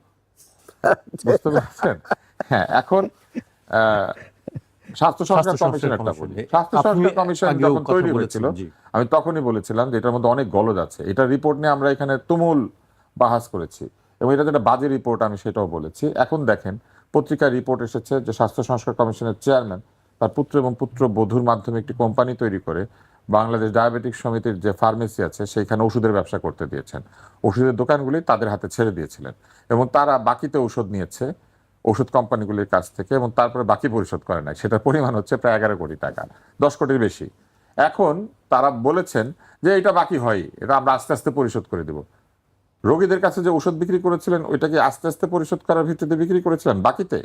বুঝতে পারছেন? হ্যাঁ, এখন স্বাস্থ্য সংস্কার কমিশন একটা বলি। স্বাস্থ্য সংস্কার কমিশন যখন তৈরি হয়েছিল, আমি তখনই বলেছিলাম যে এটার মধ্যে অনেক গলদ আছে। এটা রিপোর্ট নিয়ে আমরা এখানে তুমুল বাহাস করেছি, এবং এটা যেটা বাজে রিপোর্ট আমি সেটাও বলেছি। এখন দেখেন পত্রিকায় রিপোর্ট এসেছে যে স্বাস্থ্য সংস্কার কমিশনের চেয়ারম্যান তার পুত্র এবং পুত্রবধূর মাধ্যমে একটি কোম্পানি তৈরি করে বাংলাদেশ ডায়াবেটিক সমিতির যে ফার্মেসি আছে সেইখানে ওষুধের ব্যবসা করতে দিয়েছেন। ওষুধের দোকানগুলি তাদের হাতে ছেড়ে দিয়েছিলেন, এবং তারা বাকিতে ঔষধ নিয়েছে ওষুধ কোম্পানিগুলির কাছ থেকে, এবং তারপরে বাকি পরিশোধ করে নাই। সেটার পরিমাণ হচ্ছে প্রায় 11 কোটি টাকা, 10 কোটির বেশি। এখন তারা বলেছেন যে এটা বাকি হয়, এটা আমরা আস্তে আস্তে পরিশোধ করে দেব। রোগীদের কাছে যে ওষুধ বিক্রি করেছিলেন ওইটাকে আস্তে আস্তে পরিশোধ করার ভিত্তিতে বিক্রি করেছিলেন বাকিতে?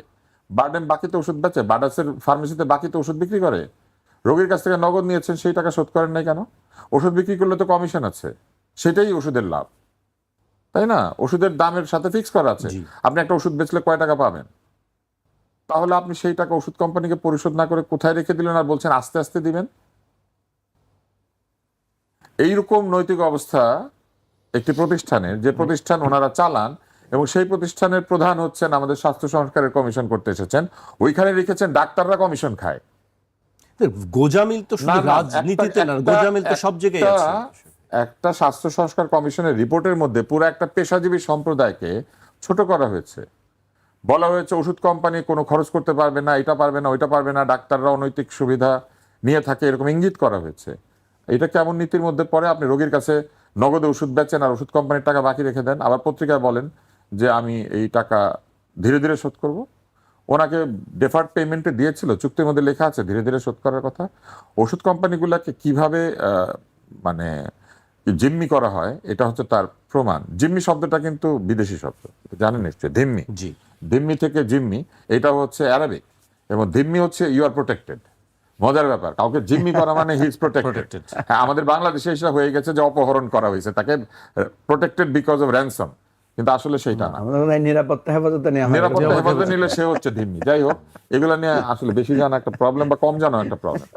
বারডেম বাকিতে ওষুধ বেচে, বার্ডাসের ফার্মেসিতে বাকিতে ওষুধ বিক্রি করে। রোগীর কাছ থেকে নগদ নিয়েছেন, সেই টাকা শোধ করেন নাই কেন? ওষুধ বিক্রি করলে তো কমিশন আছে, সেটাই ওষুধের লাভ, তাই না? ওষুধের দামের সাথে ফিক্স করা আছে। আপনি একটা ওষুধ বেচলে কয় টাকা পাবেন, তাহলে আপনি সেই টাকা ওষুধ কোম্পানিকে পরিশোধ না করে কোথায় রেখে দিলেন আর বলছেন আস্তে আস্তে দিবেন? এইরকম নৈতিক অবস্থা একটি প্রতিষ্ঠানের, যে প্রতিষ্ঠান ওনারা চালান, এবং সেই প্রতিষ্ঠানের প্রধান হচ্ছেন আমাদের স্বাস্থ্য সংস্কারের কমিশন করতে এসেছেন, ওইখানে রেখেছেন ডাক্তাররা কমিশন খায়। গোজামিল তো শুধু রাজনীতিতে না, গোজামিল তো সব জায়গায় আছে। একটা স্বাস্থ্য সংস্কার কমিশনের রিপোর্টের মধ্যে পুরো একটা পেশাজীবী সম্প্রদায়কে ছোট করা হয়েছে। বলা হয়েছে ওষুধ কোম্পানি কোনো খরচ করতে পারবে না, এটা পারবে না, ওইটা পারবে না, ডাক্তাররা অনৈতিক সুবিধা নিয়ে থাকে, এরকম ইঙ্গিত করা হয়েছে। এটা কেমন নীতির মধ্যে পড়ে? আপনি রোগীর কাছে নগদে ওষুধ বেচেন আর ওষুধ কোম্পানির টাকা বাকি রেখে দেন, আবার পত্রিকায় বলেন যে আমি এই টাকা ধীরে ধীরে শোধ করব। ওনাকে ডেফার্ড পেমেন্টে দিয়েছিল, চুক্তির মধ্যে লেখা আছে ধীরে ধীরে শোধ করার কথা। ওষুধ কোম্পানিগুলোকে কিভাবে মানে জিম্মি করা হয়, এটা হচ্ছে তার প্রমাণ। জিম্মি শব্দটা কিন্তু বিদেশি শব্দ, জানেন নিশ্চয়ই। ধিম্মি, জি, ধিম্মি থেকে জিম্মি, এটা হচ্ছে অ্যারাবিক, এবং ধিম্মি হচ্ছে ইউ আর প্রোটেক্টেড। মজার ব্যাপার, কাউকে জিম্মি করা মানে হি ইজ প্রোটেক্টেড। হ্যাঁ, আমাদের বাংলাদেশে সেটা হয়ে গেছে যে অপহরণ করা হয়েছে, তাকে প্রোটেক্টেড বিকজ অফ র্যানসম, কিন্তু আসলে সেটা না। নিরাপত্তা হেফাজতে নেওয়া হয়। নিরাপত্তা হেফাজতে নিলে সে হচ্ছে ধিম্মি। যাই হোক, এগুলো নিয়ে আসলে বেশি জানা একটা প্রবলেম, বা কম জানা একটা প্রবলেম।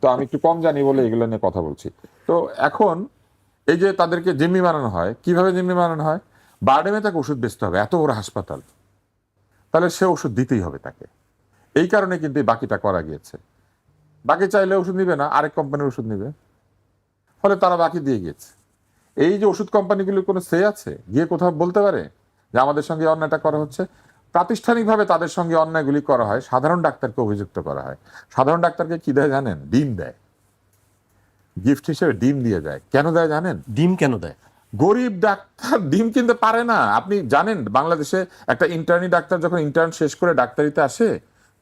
তো আমি একটু কম জানি বলে এগুলো নিয়ে কথা বলছি। তো এখন এই যে তাদেরকে জিম্মি বানানো হয়, কিভাবে জিম্মি বানানো হয়? বারডেমে তাকে ওষুধ বেচতে হবে, এত বড় হাসপাতাল, তাহলে সে ওষুধ দিতেই হবে তাকে। এই কারণে কিন্তু এই বাকিটা করা গিয়েছে। বাকি চাইলে ওষুধ নিবে না, আরেক কোম্পানির ওষুধ নিবে, ফলে তারা বাকি দিয়ে গিয়েছে। এই যে ওষুধ কোম্পানিগুলোর কোনো সে আছে, গিয়ে কোথাও বলতে পারে যে আমাদের সঙ্গে অন্যায়টা করা হচ্ছে? প্রাতিষ্ঠানিকভাবে তাদের সঙ্গে অন্যায়গুলি করা হয়, সাধারণ ডাক্তারকে অভিযুক্ত করা হয়। সাধারণ ডাক্তারকে কি দেয় জানেন? ডিম দেয়, গিফট হিসেবে ডিম দিয়ে যায়। কেন দেয় জানেন? ডিম কেন দেয়? গরিব ডাক্তার ডিম কিনতে পারে না। আপনি জানেন বাংলাদেশে একটা ইন্টার্নি ডাক্তার যখন ইন্টার্ন শেষ করে ডাক্তারিতে আসে,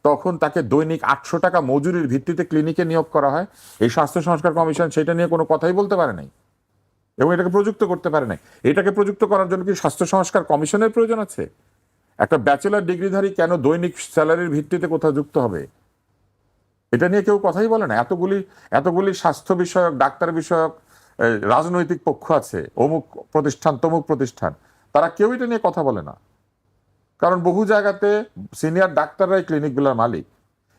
তখন তাকে দৈনিক 800 টাকা মজুরির ভিত্তিতে ক্লিনিকে নিয়োগ করা হয়। এই স্বাস্থ্য সংস্কার কমিশন সেটা নিয়ে কোনো কথাই বলতে পারে নাই, এবং এটাকে প্রযুক্ত করতে পারে নাই। এটাকে প্রযুক্ত করার জন্য কি স্বাস্থ্য সংস্কার কমিশনের প্রয়োজন আছে? একটা ব্যাচেলর ডিগ্রিধারী কেন দৈনিক স্যালারির ভিত্তিতে কোথাও যুক্ত হবে? এটা নিয়ে কেউ কথাই বলে না। এতগুলি স্বাস্থ্য বিষয়ক, ডাক্তার বিষয়ক রাজনৈতিক পক্ষ আছে, অমুক প্রতিষ্ঠান তমুক প্রতিষ্ঠান, তারা কেউ এটা নিয়ে কথা বলে না। কারণ বহু জায়গাতে সিনিয়র ডাক্তাররাই ক্লিনিকগুলোর মালিক,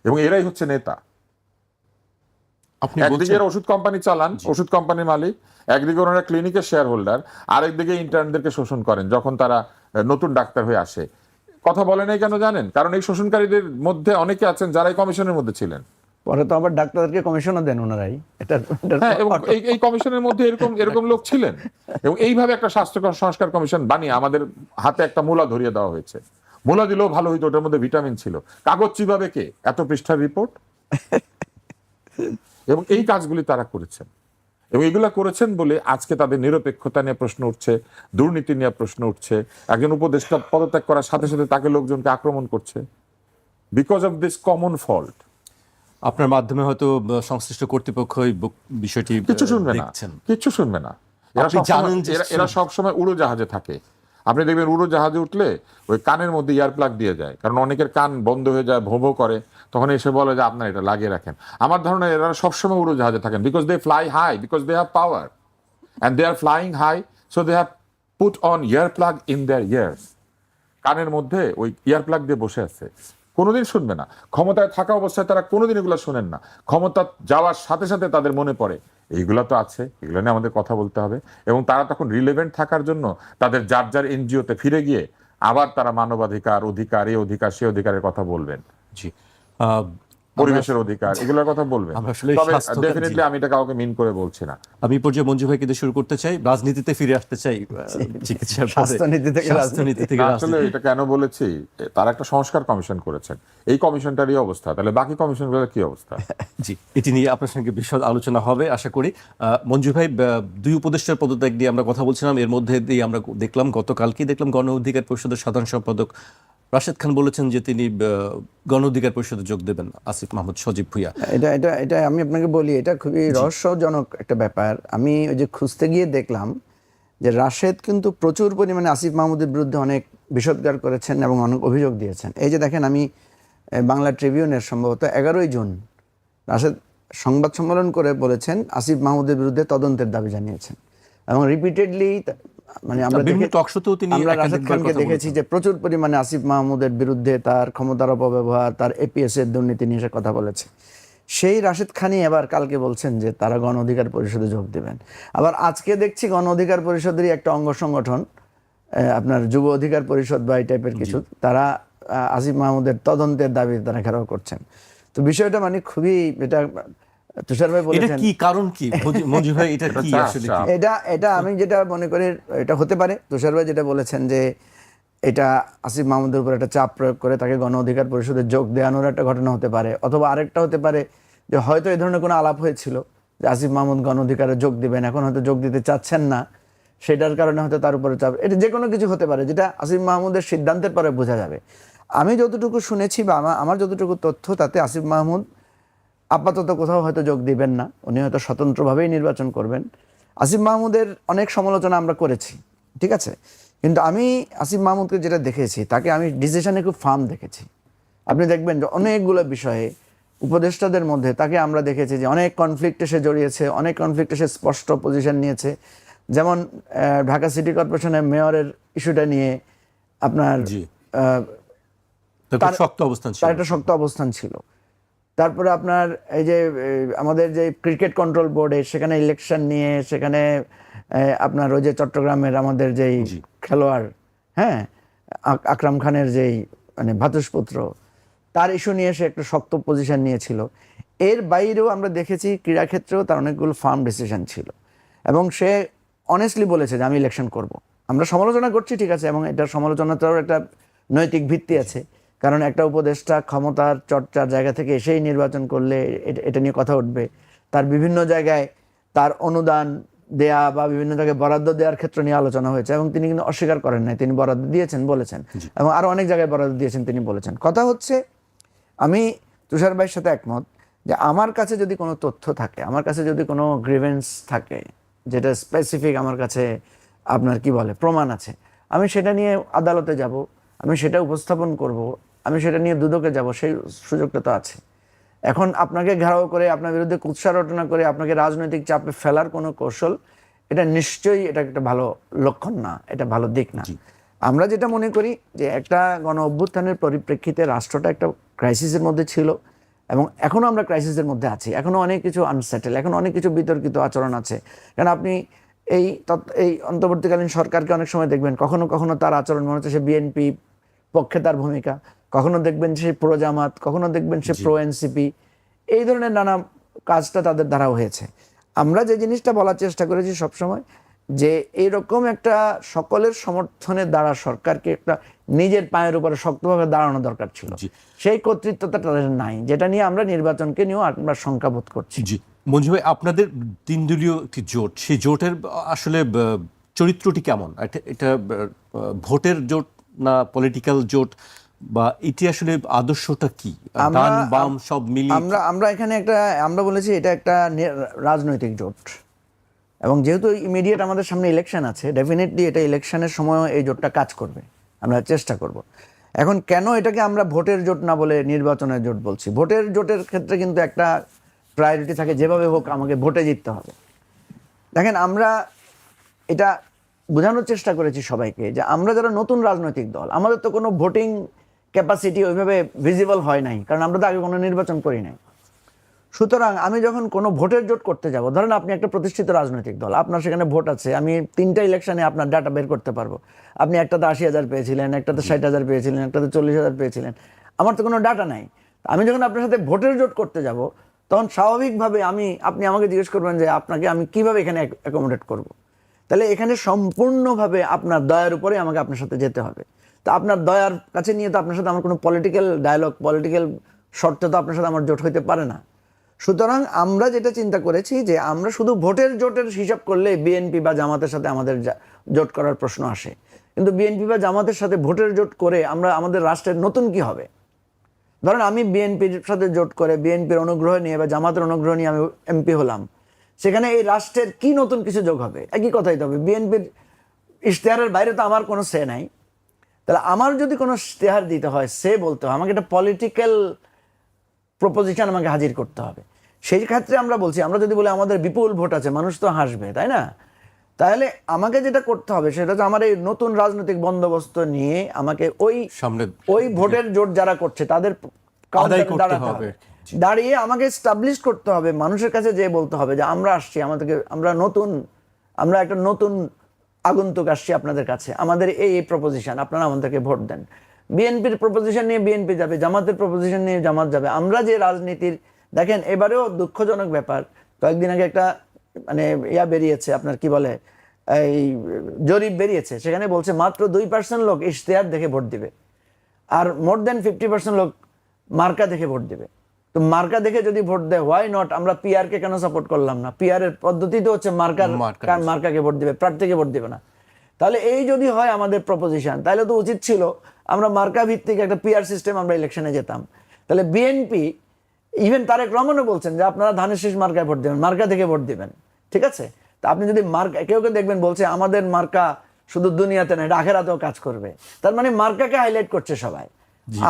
এবং এরাই হচ্ছে নেতা। আপনি একদিকে ওষুধ কোম্পানি চালান, ওষুধ কোম্পানির মালিক, একদিকে ওনারা ক্লিনিকের শেয়ার হোল্ডার, আরেকদিকে ইন্টার্নদেরকে শোষণ করেন যখন তারা নতুন ডাক্তার হয়ে আসে। কথা বলে নাই কেন জানেন? কারণ এই শোষণকারীদের মধ্যে অনেকে আছেন যারা এই কমিশনের মধ্যে ছিলেন। পরে তো আবার ডাক্তারদেরকে কমিশনও দেন ওনারাই। হ্যাঁ, এবং এই কমিশনের মধ্যে এরকম লোক ছিলেন, এবং এইভাবে একটা স্বাস্থ্য সংস্কার কমিশন বানিয়ে আমাদের হাতে একটা মূলা ধরিয়ে দেওয়া হয়েছে। মূলা দিলেও ভালো হইতো, ওটার মধ্যে ভিটামিন ছিল। কাগজ চিবাবে কে? এত পৃষ্ঠার রিপোর্ট। এবং এই কাজগুলি তারা করেছেন, এবং এগুলা করেছেন বলে আজকে তাদের নিরপেক্ষতা নিয়ে প্রশ্ন উঠছে, দুর্নীতি নিয়ে প্রশ্ন উঠছে। একজন উপদেষ্টা পদত্যাগ করার সাথে সাথে তাকে লোকজনকে আক্রমণ করছে, because of this common fault. আপনার মাধ্যমে হয়তো সংশ্লিষ্ট কর্তৃপক্ষ এই বিষয়টি কিচ্ছু শুনবে না, দেখছেন। কিচ্ছু শুনবে না। এরা সবসময় উড়োজাহাজে থাকে। আপনি দেখবেন উড়োজাহাজে উঠলে ওই কানের মধ্যে ইয়ার প্লাগ দিয়ে যায়, কারণ অনেকের কান বন্ধ হয়ে যায়, ভোঁ ভোঁ করে, তখন এসে বলে যে আপনার এটা লাগিয়ে রাখেন। আমার ধারণা এরা সবসময় উড়োজাহাজে থাকেন, because they fly high, because they have power, and they are flying high, so they have put on ear plug in their ears. কানের মধ্যে ওই ইয়ার প্লাগ দিয়ে বসে আছে, কোনোদিন শুনবে না। ক্ষমতায় থাকা অবস্থায় তারা কোনোদিন এগুলো শোনেন না। ক্ষমতা যাওয়ার সাথে সাথে তাদের মনে পড়ে এইগুলা তো আছে, এগুলো নিয়ে আমাদের কথা বলতে হবে। এবং তারা তখন রিলেভেন্ট থাকার জন্য তাদের যার যার এনজিওতে ফিরে গিয়ে আবার তারা মানবাধিকার, অধিকার, এই অধিকার, সে অধিকারের কথা বলবেন। জি, পরিবেশের অধিকার, এগুলোর কথা বলবেন। তবে ডেফিনেটলি আমি এটা কাউকে মিন করে বলছি না। আমি পর্যায়ে মঞ্জু ভাইকে দিয়ে শুরু করতে চাই, রাজনীতিতে ফিরে আসতে চাই, চিকিৎসার স্বাস্থ্যনীতি থেকে আসলে এটা কেন বলেছি, তারা একটা সংস্কার কমিশন করেছেন, এই কমিশনটারই অবস্থা, তাহলে বাকি কমিশনগুলোর কি অবস্থা? জি, এটি নিয়ে আপনার সঙ্গে বিশদ আলোচনা হবে আশা করি। মঞ্জু ভাই, দুই উপদেষ্টার পদত্যাগ নিয়ে আমরা কথা বলছিলাম, এর মধ্যে দিয়ে আমরা গতকালকে দেখলাম গণ অধিকার পরিষদের সাধারণ সম্পাদক রাশেদ খান বলেছেন যে তিনি গণ অধিকার পরিষদে যোগ দেবেন আসিফ মাহমুদ সজীব ভুঁইয়া। এটা আমি আপনাকে বলি, এটা খুবই রহস্যজনক একটা ব্যাপার। আমি ওই যে খুঁজতে গিয়ে দেখলাম যে রাশেদ কিন্তু প্রচুর পরিমাণে আসিফ মাহমুদের বিরুদ্ধে অনেক বিষোদ্গার করেছেন এবং অনেক অভিযোগ দিয়েছেন। এই যে দেখেন, আমি বাংলা ট্রিবিউনের সম্ভবত 11ই জুন রাশেদ সংবাদ সম্মেলন করে বলেছেন আসিফ মাহমুদের বিরুদ্ধে তদন্তের দাবি জানিয়েছেন এবং রিপিটেডলি, মানে আমরা বিভিন্ন টকশোতেও তিনি আমরা রাশেদ একাধিকবার খানকে কথা দেখেছি বলেছেন। যে প্রচুর পরিমাণে আসিফ মাহমুদের বিরুদ্ধে তার ক্ষমতার অপব্যবহার, তার এপিএস এর দুর্নীতি নিয়ে সে কথা বলেছে। সেই রাশেদ খানই এবার কালকে বলছেন যে তারা গণ অধিকার পরিষদে যোগ দেবেন। আবার আজকে দেখছি গণ অধিকার পরিষদেরই একটা অঙ্গ সংগঠন, আপনার যুব অধিকার পরিষদ বা এই টাইপের কিছু, তারা আসিফ মাহমুদের তদন্তের দাবি তারা ঘেরাও করছেন। তো বিষয়টা মানে খুবই, এটা তুষার ভাই এটা বলেছেন, কি কারণ কি মঞ্জু ভাই, এটা কি আসলে কি? এটা আমি যেটা মনে করি এটা হতে পারে, তুষার ভাই যেটা বলেছেন যে এটা আসিফ মাহমুদের উপর একটা চাপ প্রয়োগ করে তাকে গণ অধিকার পরিষদে যোগ দেওয়ানোর একটা ঘটনা হতে পারে। অথবা আরেকটা হতে পারে যে হয়তো এই ধরনের কোনো আলাপ হয়েছিল যে আসিফ মাহমুদ গণ অধিকারে যোগ দিবেন, এখন হয়তো যোগ দিতে চাচ্ছেন না, সেটার কারণে হয়তো তার উপরে চাপ। এটা যে কোনো কিছু হতে পারে, যেটা আসিফ মাহমুদের সিদ্ধান্তের পরে বোঝা যাবে। আমি যতটুকু শুনেছি বা আমার যতটুকু তথ্য, তাতে আসিফ মাহমুদ আপাতত কোথাও হয়তো যোগ দিবেন না, উনি হয়তো স্বতন্ত্রভাবেই নির্বাচন করবেন। আসিফ মাহমুদের অনেক সমালোচনা আমরা করেছি, ঠিক আছে, কিন্তু আমি আসিফ মাহমুদকে যেটা দেখেছি, তাকে আমি ডিসিশনে খুব ফার্ম দেখেছি। আপনি দেখবেন যে অনেকগুলো বিষয়ে উপদেষ্টাদের মধ্যে তাকে আমরা দেখেছি যে অনেক কনফ্লিক্টে সে জড়িয়েছে, অনেক কনফ্লিক্টে সে স্পষ্ট পজিশন নিয়েছে। যেমন ঢাকা সিটি কর্পোরেশনের মেয়রের ইস্যুটা নিয়ে আপনার জি, তার শক্ত অবস্থান ছিল। তার একটা শক্ত অবস্থান ছিল। তারপরে আপনার এই যে আমাদের যে ক্রিকেট কন্ট্রোল বোর্ডে, সেখানে ইলেকশন নিয়ে, সেখানে আপনার ওই যে চট্টগ্রামের আমাদের যেই খেলোয়াড়, হ্যাঁ, আকরাম খানের যেই মানে ভাতুষপুত্র, তার ইস্যু নিয়ে সে একটা শক্ত পজিশন নিয়েছিল। এর বাইরেও আমরা দেখেছি ক্রীড়াক্ষেত্রেও তার অনেকগুলো ফার্ম ডিসিশন ছিল এবং সে অনেস্টলি বলেছে যে আমি ইলেকশন করব। আমরা সমালোচনা করছি, ঠিক আছে, এবং এটার সমালোচনাটারও একটা নৈতিক ভিত্তি আছে, কারণ একটা উপদেষ্টা ক্ষমতার চর্চার জায়গা থেকে এসেই নির্বাচন করলে এটা নিয়ে কথা উঠবে। তার বিভিন্ন জায়গায় তার অনুদান দেয়া বা বিভিন্ন জায়গায় বরাদ্দ দেওয়ার ক্ষেত্র নিয়ে আলোচনা হয়েছে এবং তিনি কিন্তু অস্বীকার করেন নাই, তিনি বরাদ্দ দিয়েছেন বলেছেন, এবং আরো অনেক জায়গায় বরাদ্দ দিয়েছেন তিনি বলেছেন। কথা হচ্ছে, আমি তুষার ভাইয়ের সাথে একমত যে আমার কাছে যদি কোনো তথ্য থাকে, আমার কাছে যদি কোনো গ্রিভেন্স থাকে, যেটা স্পেসিফিক আমার কাছে আপনার কি বলে প্রমাণ আছে, আমি সেটা নিয়ে আদালতে যাব, আমি সেটা উপস্থাপন করব, আমি সেটা নিয়ে দুদকে যাব, সেই সুযোগটা তো আছে। এখন আপনাকে ঘেরাও করে, আপনার বিরুদ্ধে কুৎসা রটনা করে আপনাকে রাজনৈতিক চাপে ফেলার কোনো কৌশল, এটা নিশ্চয়ই এটা একটা ভালো লক্ষণ না, এটা ভালো দিক না। আমরা যেটা মনে করি যে একটা গণ অভ্যুত্থানের পরিপ্রেক্ষিতে রাষ্ট্রটা একটা ক্রাইসিসের মধ্যে ছিল এবং এখনো আমরা ক্রাইসিসের মধ্যে আছি, এখনো অনেক কিছু আনসেটেল, এখন অনেক কিছু বিতর্কিত আচরণ আছে। কারণ আপনি এই অন্তর্বর্তীকালীন সরকারকে অনেক সময় দেখবেন কখনো কখনো তার আচরণ মনে হচ্ছে সে বিএনপি পক্ষে তার ভূমিকা, কখনো দেখবেন সে প্রো জামাত, কখনো দেখবেন সে প্রো এনসিপি, এই ধরনের নানা কাজটা তাদের দ্বারাও হয়েছে। আমরা যে জিনিসটা বলার চেষ্টা করেছি সবসময়, যে এইরকম একটা সকলের সমর্থনের দ্বারা সরকারকে একটা নিজের পায়ের উপরে শক্তভাবে দাঁড়ানো দরকার ছিল, সেই কর্তৃত্বটা তাদের নাই, যেটা নিয়ে আমরা নির্বাচনকে নিয়েও আমরা শঙ্কাবোধ করছি। জি, মঞ্জু ভাই, আপনাদের 3 দলীয় একটি জোট, সেই জোটের আসলে চরিত্রটি কেমন? এটা ভোটের জোট না পলিটিক্যাল জোট, বা এটি আসলে আদর্শটা কি, ডান বাম সব মিলিয়ে? আমরা এখানে আমরা বলেছি এটা একটা রাজনৈতিক জোট, এবং যেহেতু ইমিডিয়েট আমাদের সামনে ইলেকশন আছে, ডেফিনেটলি এটা ইলেকশনের সময়ও এই জোটটা কাজ করবে, আমরা চেষ্টা করব। এখন কেন এটাকে আমরা ভোটের জোট না বলে নির্বাচনের জোট বলছি? ভোটের জোটের ক্ষেত্রে কিন্তু একটা প্রায়োরিটি থাকে, যেভাবে হোক আমাকে ভোটে জিততে হবে। দেখেন, আমরা এটা বোঝানোর চেষ্টা করেছি সবাইকে যে আমরা যারা নতুন রাজনৈতিক দল, আমাদের তো কোনো ভোটিং ক্যাপাসিটি ওইভাবে ভিজিবল হয় নাই, কারণ আমরা তো আগে কোনো নির্বাচন করি নাই। সুতরাং আমি যখন কোনো ভোটের জোট করতে যাব, ধরেন আপনি একটা প্রতিষ্ঠিত রাজনৈতিক দল, আপনার সেখানে ভোট আছে, আমি 3টা ইলেকশনে আপনার ডাটা বের করতে পারবো, আপনি একটাতে 80,000 পেয়েছিলেন, একটাতে 60,000 পেয়েছিলেন, একটাতে 40,000 পেয়েছিলেন, আমার তো কোনো ডাটা নাই। আমি যখন আপনার সাথে ভোটের জোট করতে যাব, তখন স্বাভাবিকভাবে আপনি আমাকে জিজ্ঞেস করবেন যে আপনাকে আমি কিভাবে এখানে অ্যাকোমোডেট করব। তাহলে এখানে সম্পূর্ণভাবে আপনার দয়ার উপরে আমাকে আপনার সাথে যেতে হবে। তো আপনার দয়ার কাছে নিয়ে তো আপনার সাথে আমার কোনো পলিটিক্যাল ডায়ালগ, পলিটিক্যাল শর্তে তো আপনার সাথে আমার জোট হইতে পারে না। সুতরাং আমরা যেটা চিন্তা করেছি যে আমরা শুধু ভোটের জোটের হিসাব করলে বিএনপি বা জামাতের সাথে আমাদের জোট করার প্রশ্ন আসে, কিন্তু বিএনপি বা জামাতের সাথে ভোটের জোট করে আমরা আমাদের রাষ্ট্রের নতুন কি হবে? ধরেন আমি বিএনপির সাথে জোট করে বিএনপির অনুগ্রহ নিয়ে বা জামাতের অনুগ্রহ নিয়ে আমি এমপি হলাম, সেখানে এই রাষ্ট্রের কি নতুন কিছু যোগ হবে? একই কথাই তো হবে, বিএনপির ইশতেহারের বাইরে তো আমার কোনো সে নাই। তাহলে আমার যদি কোনো ইশতেহার দিতে হয়, সে বলতে হয়, আমাকে একটা পলিটিক্যাল প্রপোজিশন আমাকে হাজির করতে হবে। সেই ক্ষেত্রে আমরা বলছি, আমরা যদি বলি আমাদের বিপুল ভোট আছে, মানুষ তো হাসবে, তাই না? তাহলে আমাকে যেটা করতে হবে সেটা হচ্ছে আমার এই নতুন রাজনৈতিক বন্দোবস্ত নিয়ে আমাকে সামনে ওই ভোটের জোট যারা করছে তাদের আদায় কাউন্টারে করতে দাঁড়াতে হবে। হবে, দাঁড়িয়ে আমাকে এস্টাবলিশ করতে হবে, মানুষের কাছে যেয়ে বলতে হবে যে আমরা আসছি, আমরা একটা নতুন আগন্তুক আসছি আপনাদের কাছে, আমাদের এই প্রপোজিশন, আপনারা আমাদেরকে ভোট দেন। বিএনপির প্রপোজিশন নিয়ে বিএনপি যাবে, জামাতের প্রপোজিশন নিয়ে জামাত যাবে। আমরা যে রাজনীতির, দেখেন এবারেও দুঃখজনক ব্যাপার, কয়েকদিন আগে একটা মানে বেরিয়েছে, আপনার কি বলে, এই জরিপ বেরিয়েছে, সেখানে বলছে মাত্র 2% লোক ইশতেহার দেখে ভোট দিবে, আর মোর দেন 50% লোক মার্কা দেখে ভোট দিবে। তো মার্কা দেখে যদি ভোট দেয়, হোয়াই নট? আমরা পিআর কে কেন সাপোর্ট করলাম না? পিআর এর পদ্ধতি তো হচ্ছে মার্কাকে ভোট দিবে, প্রার্থীকে ভোট দিবে না। তাহলে এই যদি হয় আমাদের প্রপোজিশন, তাহলে তো উচিত ছিল আমরা মার্কা ভিত্তিক একটা পিআর সিস্টেম আমরা ইলেকশনে যেতাম। তাহলে বিএনপি, ইভেন তারেক রহমানও বলছেন যে আপনারা ধানের শীষ মার্কায় ভোট দেবেন, মার্কা থেকে ভোট দিবেন, ঠিক আছে? তা আপনি যদি মার্কা, কেউ দেখবেন বলছে আমাদের মার্কা শুধু দুনিয়াতে নয়, আখেরাতেও কাজ করবে। তার মানে মার্কাকে হাইলাইট করছে সবাই।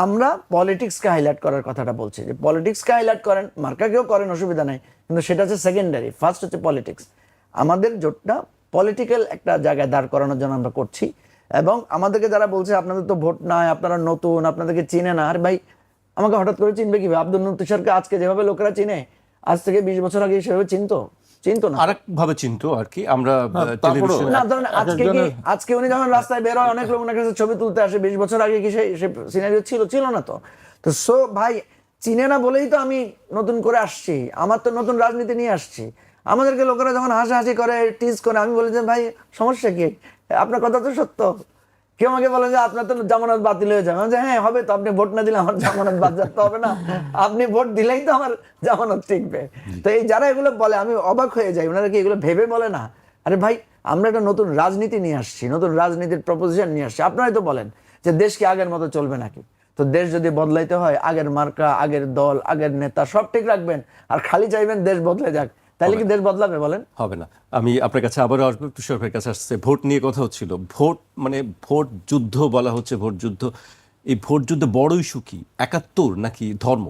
আমরা পলিটিক্সকে হাইলাইট করার কথাটা বলছি, যে পলিটিক্সকে হাইলাইট করেন, মার্কাকেও করেন, অসুবিধা নাই, কিন্তু সেটা হচ্ছে সেকেন্ডারি, ফার্স্ট হচ্ছে পলিটিক্স। আমাদের জোটটা পলিটিক্যাল একটা জায়গায় দাঁড় করানোর জন্য আমরা করছি। এবং আমাদেরকে যারা বলছে আপনাদের তো ভোট নাই, আপনারা নতুন, আপনাদেরকে চিনে না, আর ভাই আমাকে হঠাৎ করে চিনবে কিভাবে? আব্দুল তুষারকে আজকে যেভাবে লোকেরা চিনে, আজ থেকে 20 বছর আগে সেভাবে চিনতো না, আরেক ভাবে চিনতো আর কি। আমরা তারপরেও টেলিভিশনে না ধরেন আজকে উনি যখন রাস্তায় বের হয়, অনেক লোক ওনার কাছে ছবি তুলতে আসে, 20 বছর আগে কি সে সিনারিও ছিল না তো। তো সো ভাই, চিনে না বলেই তো আমি নতুন করে আসছি, আমার তো নতুন রাজনীতি নিয়ে আসছি। আমাদেরকে লোকেরা যখন হাসাহাসি করে, টিজ করে, আমি বলি যে ভাই সমস্যা কি? আপনার কথা তো সত্য। কেউ আমাকে বলে যে আপনার তো জামানত বাতিল হয়ে যাবে, যে হ্যাঁ হবে তো, আপনি ভোট না দিলে আমার জামানত বাদ যাতে হবে না, আপনি ভোট দিলেই তো আমার জামানত টিকবে। তো এই যারা এগুলো বলে আমি অবাক হয়ে যাই, ওনারা কি এগুলো ভেবে বলে না? আরে ভাই, আমরা একটা নতুন রাজনীতি নিয়ে আসছি, নতুন রাজনীতির প্রপোজিশন নিয়ে আসছি। আপনারাই তো বলেন যে দেশ কি আগের মতো চলবে নাকি? তো দেশ যদি বদলাইতে হয়, আগের মার্কা, আগের দল, আগের নেতা সব ঠিক রাখবেন, আর খালি চাইবেন দেশ বদলে যাক, তাহলে কি দেশ বদলাবে বলেন? হবে না। আমি আপনার কাছে আবারও আসবো, তুষার ভাইয়ের কাছে আসছে। ভোট নিয়ে কথা হচ্ছিল, ভোট মানে ভোট যুদ্ধ বলা হচ্ছে, ভোট যুদ্ধ। এই ভোট যুদ্ধে বড় ইস্যু কি, 71 নাকি ধর্ম?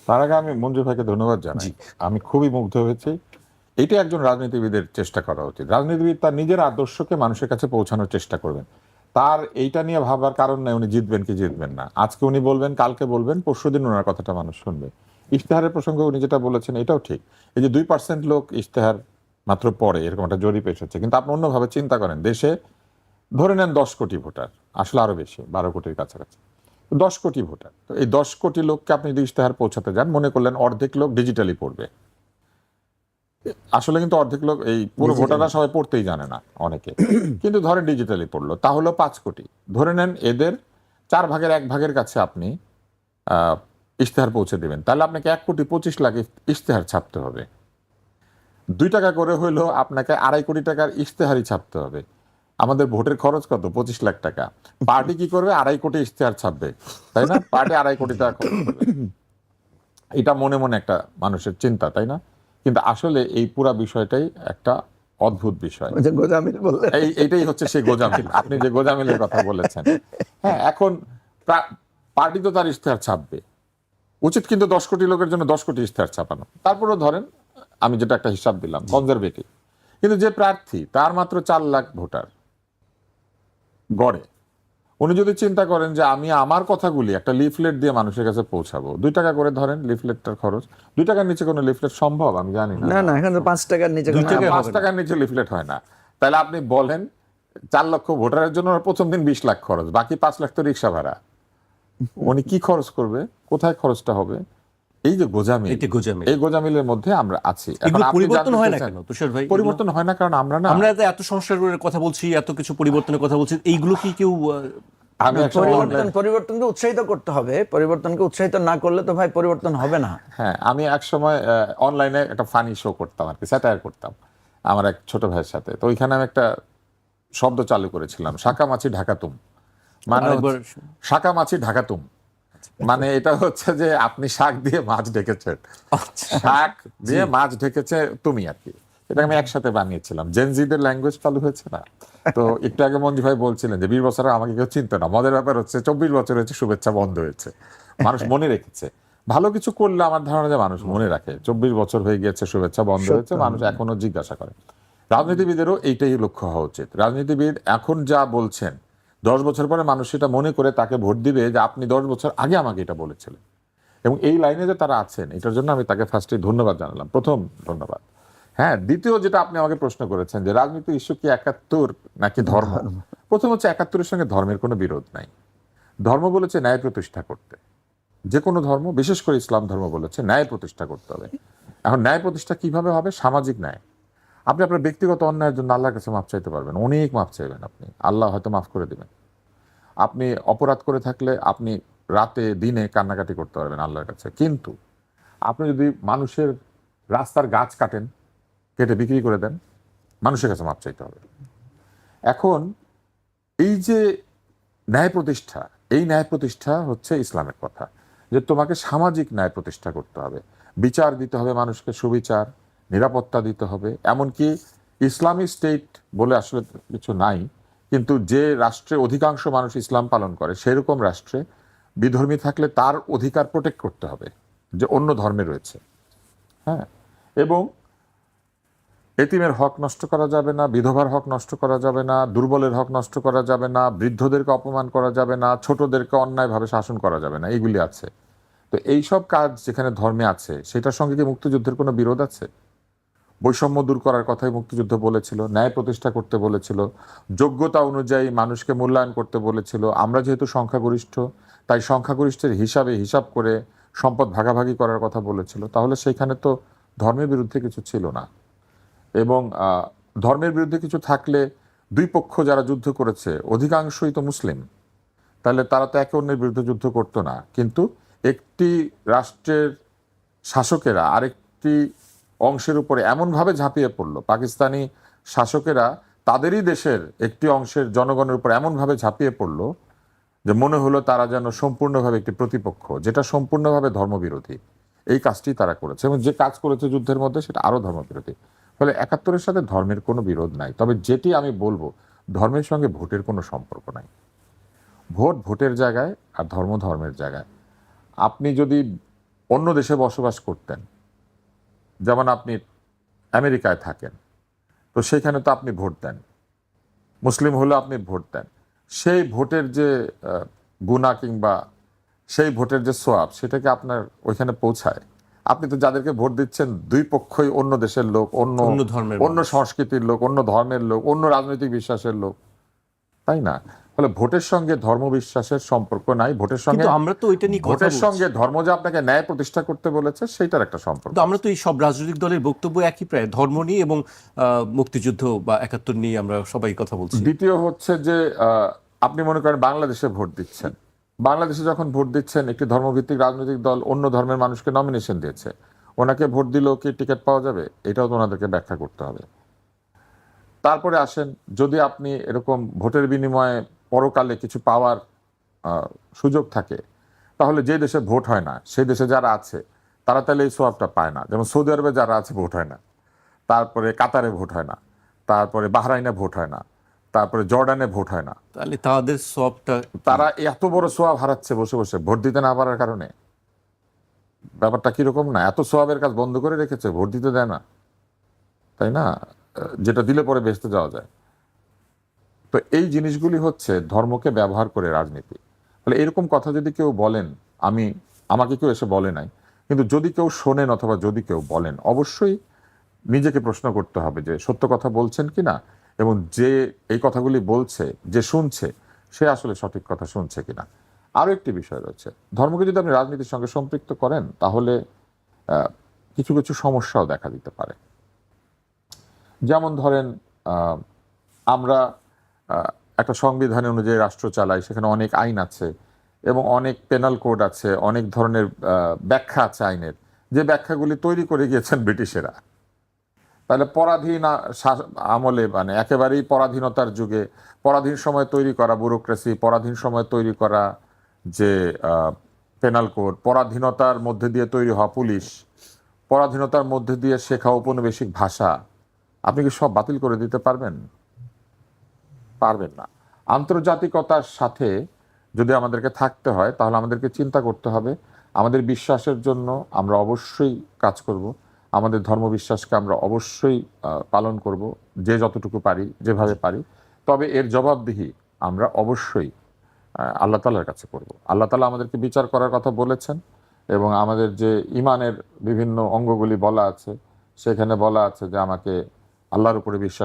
তার আগে আমি মঞ্জু ভাইকে ধন্যবাদ জানাই। আমি খুবই মুগ্ধ হয়েছি। এটা একজন রাজনীতিবিদের চেষ্টা করা উচিত। রাজনীতিবিদ তার নিজের আদর্শকে মানুষের কাছে পৌঁছানোর চেষ্টা করবেন। তার এইটা নিয়ে ভাবার কারণ নাই উনি জিতবেন কি জিতবেন না। আজকে উনি বলবেন, কালকে বলবেন, পরশুদিন ওনার কথাটা মানুষ শুনবে। ইশতেহারের প্রসঙ্গে উনি যেটা বলেছেন এটাও ঠিক। এই যে 2% লোক ইশতেহার মাত্র পড়ে, এরকম একটা জরিপ এসেছে। কিন্তু আপনি অন্যভাবে চিন্তা করেন, দেশে ধরে নেন 10 কোটি ভোটার, আসলে আরো বেশি, 12 কোটির কাছাকাছি। 10 কোটি ভোটার, তো এই 10 কোটি লোককে আপনি যদি ইশতেহার পৌঁছাতে যান, মনে করলেন অর্ধেক লোক ডিজিটালি পড়বে। আসলে কিন্তু অর্ধেক লোক, এই পুরো ভোটাররা সবাই পড়তেই জানে না অনেকে, কিন্তু ধরেন ডিজিটালি পড়লো, তাহলে 5 কোটি। ধরে নেন এদের 4 ভাগের 1 ভাগের কাছে আপনি ইশতেহার পৌঁছে দেবেন, তাহলে আপনাকে 1,25,00,000 ইশতেহার ছাপতে হবে। 2 টাকা করে হইলো আপনাকে 2.5 কোটি টাকার ইশতেহারই ছাপতে হবে। আমাদের ভোটের খরচ কত? 25 লাখ টাকা। পার্টি কি করবে? 2.5 কোটি ইশতেহার ছাপবে, তাই না? পার্টি 2.5 কোটি টাকা খরচ করবে। এটা মনে মনে একটা মানুষের চিন্তা, তাই না? কিন্তু আসলে এই পুরা বিষয়টাই একটা অদ্ভুত বিষয়। এইটাই হচ্ছে সেই গোজামিল, আপনি যে গোজামিলের কথা বলেছেন। হ্যাঁ, এখন পার্টি তো তার ইশতেহার ছাপবে, উচিত কিন্তু 10 কোটি লোকের জন্য 10 কোটি ইশতেহার ছাপানো। তারপরে ধরেন আমি যেটা একটা হিসাব দিলাম কনজারভেটিভ, কিন্তু যে প্রার্থী তার মাত্র 4 লাখ ভোটার গড়ে, উনি যদি চিন্তা করেন যে আমি আমার কথাগুলি একটা লিফলেট দিয়ে মানুষের কাছে পৌঁছাবো, 2 টাকা করে ধরেন লিফলেটটার খরচ। 2 টাকার নিচে কোনো লিফলেট সম্ভব? আমি জানি না। না, এখন তো 5 টাকার নিচে, 5 টাকার নিচে লিফলেট হয় না। তাহলে আপনি বলেন 4 লক্ষ ভোটারের জন্য প্রথম দিন 20 লাখ খরচ, বাকি 5 লাখ তো রিক্সা ভাড়া। উনি কি খরচ করবে? কোথায় খরচটা হবে? এই যে গোজামিল, এই গোজামিলের মধ্যে আমরা আছি। পরিবর্তন হয় না কেন তুষার ভাই? পরিবর্তন হয় না কারণ আমরা এত সংস্কারের কথা বলছি, এত কিছু পরিবর্তনের কথা বলছি, এইগুলো কি কেউ আমি একসময় পরিবর্তনকে উৎসাহিত করতে হবে, পরিবর্তনকে উৎসাহিত না করলে তো ভাই পরিবর্তন হবে না। হ্যাঁ, আমি এক সময় অনলাইনে একটা ফানি শো করতাম আর কি, স্যাটায়ার করতাম আমার এক ছোট ভাইয়ের সাথে। তো ওইখানে আমি একটা শব্দ চালু করেছিলাম, শাকা মাছি ঢাকাতুম। মানে শাকা মাছি ঢাকাতুম, মানে এটা হচ্ছে যে আপনি শাক দিয়ে মাছ ঢেকেছেন, শাক দিয়ে মাছ ঢেকেছে তুমি আর কি। এটা আমি একসাথে বানিয়েছিলাম। জেনজিদের ল্যাঙ্গুয়েজ চালু হয়েছে না তো। একটু আগে মঞ্জু ভাই বলছিলেন যে 20 বছর আমাকে কেউ চিনতো না। মজার ব্যাপার হচ্ছে 24 বছর হয়েছে শুভেচ্ছা বন্ধ হয়েছে, মানুষ মনে রেখেছে। ভালো কিছু করলে আমার ধারণা যে মানুষ মনে রাখে। 24 বছর হয়ে গিয়েছে শুভেচ্ছা বন্ধ হয়েছে, মানুষ এখনো জিজ্ঞাসা করে। রাজনীতিবিদেরও এইটাই লক্ষ্য হওয়া উচিত। রাজনীতিবিদ এখন যা বলছেন, 10 বছর পরে মানুষ সেটা মনে করে তাকে ভোট দিবে যে আপনি 10 বছর আগে আমাকে এটা বলেছিলেন। এবং এই লাইনে যে তারা আছেন, এটার জন্য আমি তাকে ফার্স্টে ধন্যবাদ জানালাম, প্রথম ধন্যবাদ। হ্যাঁ, দ্বিতীয় যেটা আপনি আমাকে প্রশ্ন করেছেন যে রাজনীতির ইস্যু কি 71 নাকি ধর্ম। প্রথম হচ্ছে 71-এর সঙ্গে ধর্মের কোনো বিরোধ নাই। ধর্ম বলেছে ন্যায় প্রতিষ্ঠা করতে, যে কোনো ধর্ম, বিশেষ করে ইসলাম ধর্ম বলেছে ন্যায় প্রতিষ্ঠা করতে হবে। এখন ন্যায় প্রতিষ্ঠা কিভাবে হবে? সামাজিক ন্যায়। আপনি আপনার ব্যক্তিগত অন্যায়ের জন্য আল্লাহর কাছে মাপ চাইতে পারবেন, অনেক মাপ চাইবেন আপনি, আল্লাহ হয়তো মাফ করে দিবেন। আপনি অপরাধ করে থাকলে আপনি রাতে দিনে কান্নাকাটি করতে পারবেন আল্লাহর কাছে। কিন্তু আপনি যদি মানুষের রাস্তার গাছ কাটেন, কেটে বিক্রি করে দেন, মানুষের কাছে মাপ চাইতে হবে। এখন এই যে ন্যায় প্রতিষ্ঠা, এই ন্যায় প্রতিষ্ঠা হচ্ছে ইসলামের কথা, যে তোমাকে সামাজিক ন্যায় প্রতিষ্ঠা করতে হবে, বিচার দিতে হবে মানুষকে, সুবিচার, নিরাপত্তা দিতে হবে। এমনকি ইসলামী স্টেট বলে আসলে কিছু নাই, কিন্তু যে রাষ্ট্রে অধিকাংশ মানুষ ইসলাম পালন করে সেরকম রাষ্ট্রে বিধর্মী থাকলে তার অধিকার প্রোটেক্ট করতে হবে যে অন্য ধর্মে রয়েছে। হ্যাঁ, এবং এতিমের হক নষ্ট করা যাবে না, বিধবার হক নষ্ট করা যাবে না, দুর্বলের হক নষ্ট করা যাবে না, বৃদ্ধদেরকে অপমান করা যাবে না, ছোটদেরকে অন্যায়ভাবে শাসন করা যাবে না, এইগুলি আছে। তো এইসব কাজ যেখানে ধর্মে আছে, সেটার সঙ্গে কি মুক্তিযুদ্ধের কোনো বিরোধ আছে? বৈষম্য দূর করার কথাই মুক্তিযুদ্ধ বলেছিল, ন্যায় প্রতিষ্ঠা করতে বলেছিল, যোগ্যতা অনুযায়ী মানুষকে মূল্যায়ন করতে বলেছিল। আমরা যেহেতু সংখ্যাগরিষ্ঠ, তাই সংখ্যাগরিষ্ঠের হিসাব করে সম্পদ ভাগাভাগি করার কথা বলেছিল। তাহলে সেখানে তো ধর্মের বিরুদ্ধে কিছু ছিল না। এবং ধর্মের বিরুদ্ধে কিছু থাকলে দুই পক্ষ যারা যুদ্ধ করেছে অধিকাংশই তো মুসলিম, তাহলে তারা তো একে অন্যের বিরুদ্ধে যুদ্ধ করতো না। কিন্তু একটি রাষ্ট্রের শাসকেরা আরেকটি অংশের উপরে এমনভাবে ঝাঁপিয়ে পড়লো, পাকিস্তানি শাসকেরা তাদেরই দেশের একটি অংশের জনগণের উপর এমনভাবে ঝাঁপিয়ে পড়লো যে মনে হলো তারা যেন সম্পূর্ণভাবে একটি প্রতিপক্ষ, যেটা সম্পূর্ণভাবে ধর্মবিরোধী। এই কাজটি তারা করেছে, এবং যে কাজ করেছে যুদ্ধের মধ্যে সেটা আরো ধর্মবিরোধী। ফলে 71-এর সাথে ধর্মের কোনো বিরোধ নাই। তবে যেটি আমি বলবো, ধর্মের সঙ্গে ভোটের কোনো সম্পর্ক নাই। ভোট ভোটের জায়গায় আর ধর্ম ধর্মের জায়গায়। আপনি যদি অন্য দেশে বসবাস করতেন, যেমন আপনি আমেরিকায় থাকেন, তো সেখানে তো আপনি ভোট দেন, মুসলিম হলে আপনি ভোট দেন। সেই ভোটের যে গুনাহ কিংবা সেই ভোটের যে সোয়াব, সেটাকে আপনার ওইখানে পৌঁছায়? আপনি তো যাদেরকে ভোট দিচ্ছেন দুই পক্ষই অন্য দেশের লোক, অন্য সংস্কৃতির লোক, অন্য ধর্মের লোক, অন্য রাজনৈতিক বিশ্বাসের লোক, তাই না? ফলে ভোটের সঙ্গে ধর্ম বিশ্বাসের সম্পর্ক নাই। ভোটের সঙ্গে আমরা তো ওইটা নিয়ে ভোটের সঙ্গে ধর্ম যে আপনাকে ন্যায় প্রতিষ্ঠা করতে বলেছে সেইটার একটা সম্পর্ক। আমরা তো এই সব রাজনৈতিক দলের বক্তব্য একই, প্রায় ধর্ম নিয়ে এবং মুক্তিযুদ্ধ বা 71 নিয়ে আমরা সবাই কথা বলছি। দ্বিতীয় হচ্ছে যে আপনি মনে করেন বাংলাদেশে ভোট দিচ্ছেন, বাংলাদেশে যখন ভোট দিচ্ছেন একটি ধর্মভিত্তিক রাজনৈতিক দল অন্য ধর্মের মানুষকে নমিনেশন দিয়েছে, ওনাকে ভোট দিলেও কি টিকিট পাওয়া যাবে? এটাও তো ওনাদেরকে ব্যাখ্যা করতে হবে। তারপরে আসেন, যদি আপনি এরকম ভোটের বিনিময়ে পরকালে কিছু পাওয়ার সুযোগ থাকে, তাহলে যে দেশে ভোট হয় না সেই দেশে যারা আছে তারা তাহলে এই সোয়াবটা পায় না। যেমন সৌদি আরবে যারা আছে ভোট হয় না, তারপরে কাতারে ভোট হয় না, তারপরে বাহরাইনে ভোট হয় না, তারপরে জর্ডানে ভোট হয় না, তাহলে তাদের সবটা তারা এত বড় সোয়াব হারাচ্ছে বসে বসে ভোট দিতে না পারার কারণে। ব্যাপারটা কিরকম না? এত সোয়াবের কাজ বন্ধ করে রেখেছে, ভোট দিতে দেয় না, তাই না? যেটা দিলে পরে বেহেশতে যাওয়া যায়। তো এই জিনিসগুলি হচ্ছে ধর্মকে ব্যবহার করে রাজনীতি। ফলে এরকম কথা যদি কেউ বলেন, আমাকে কেউ এসে বলে নাই, কিন্তু যদি কেউ শোনেন অথবা যদি কেউ বলেন, অবশ্যই নিজেকে প্রশ্ন করতে হবে যে সত্য কথা বলছেন কিনা, এবং যে এই কথাগুলি বলছে, যে শুনছে, সে আসলে সঠিক কথা শুনছে কিনা। আরও একটি বিষয় রয়েছে, ধর্মকে যদি আপনি রাজনীতির সঙ্গে সম্পৃক্ত করেন তাহলে কিছু কিছু সমস্যাও দেখা দিতে পারে। যেমন ধরেন আমরা একটা সংবিধান অনুযায়ী রাষ্ট্র চালায়, সেখানে অনেক আইন আছে এবং অনেক পেনাল কোড আছে, অনেক ধরনের ব্যাখ্যা আছে আইনের, যে ব্যাখ্যাগুলি তৈরি করে গিয়েছেন ব্রিটিশেরা। তাহলে পরাধীন আমলে, মানে একেবারেই পরাধীনতার যুগে পরাধীন সময় তৈরি করা ব্যুরোক্রেসি, পরাধীন সময় তৈরি করা যে পেনাল কোড, পরাধীনতার মধ্যে দিয়ে তৈরি হওয়া পুলিশ, পরাধীনতার মধ্যে দিয়ে শেখা ঔপনিবেশিক ভাষা, আপনি কি সব বাতিল করে দিতে পারবেন? পারবেন না। আন্তর্জাতিকতার সাথে যদি আমাদেরকে থাকতে হয়, তাহলে আমাদেরকে চিন্তা করতে হবে আমাদের বিশ্বাসের জন্য আমরা অবশ্যই কাজ করব, আমাদের ধর্মবিশ্বাসকে আমরা অবশ্যই পালন করব, যে যতটুকু পারি, যেভাবে পারি। তবে এর জবাবদিহি আমরা অবশ্যই আল্লাহ তাআলার কাছে করব। আল্লাহ তাআলা আমাদেরকে বিচার করার কথা বলেছেন, এবং আমাদের যে ইমানের বিভিন্ন অঙ্গগুলি বলা আছে, সেখানে বলা আছে যে আমাকে আল্লাহর উপরে বিশ্বাস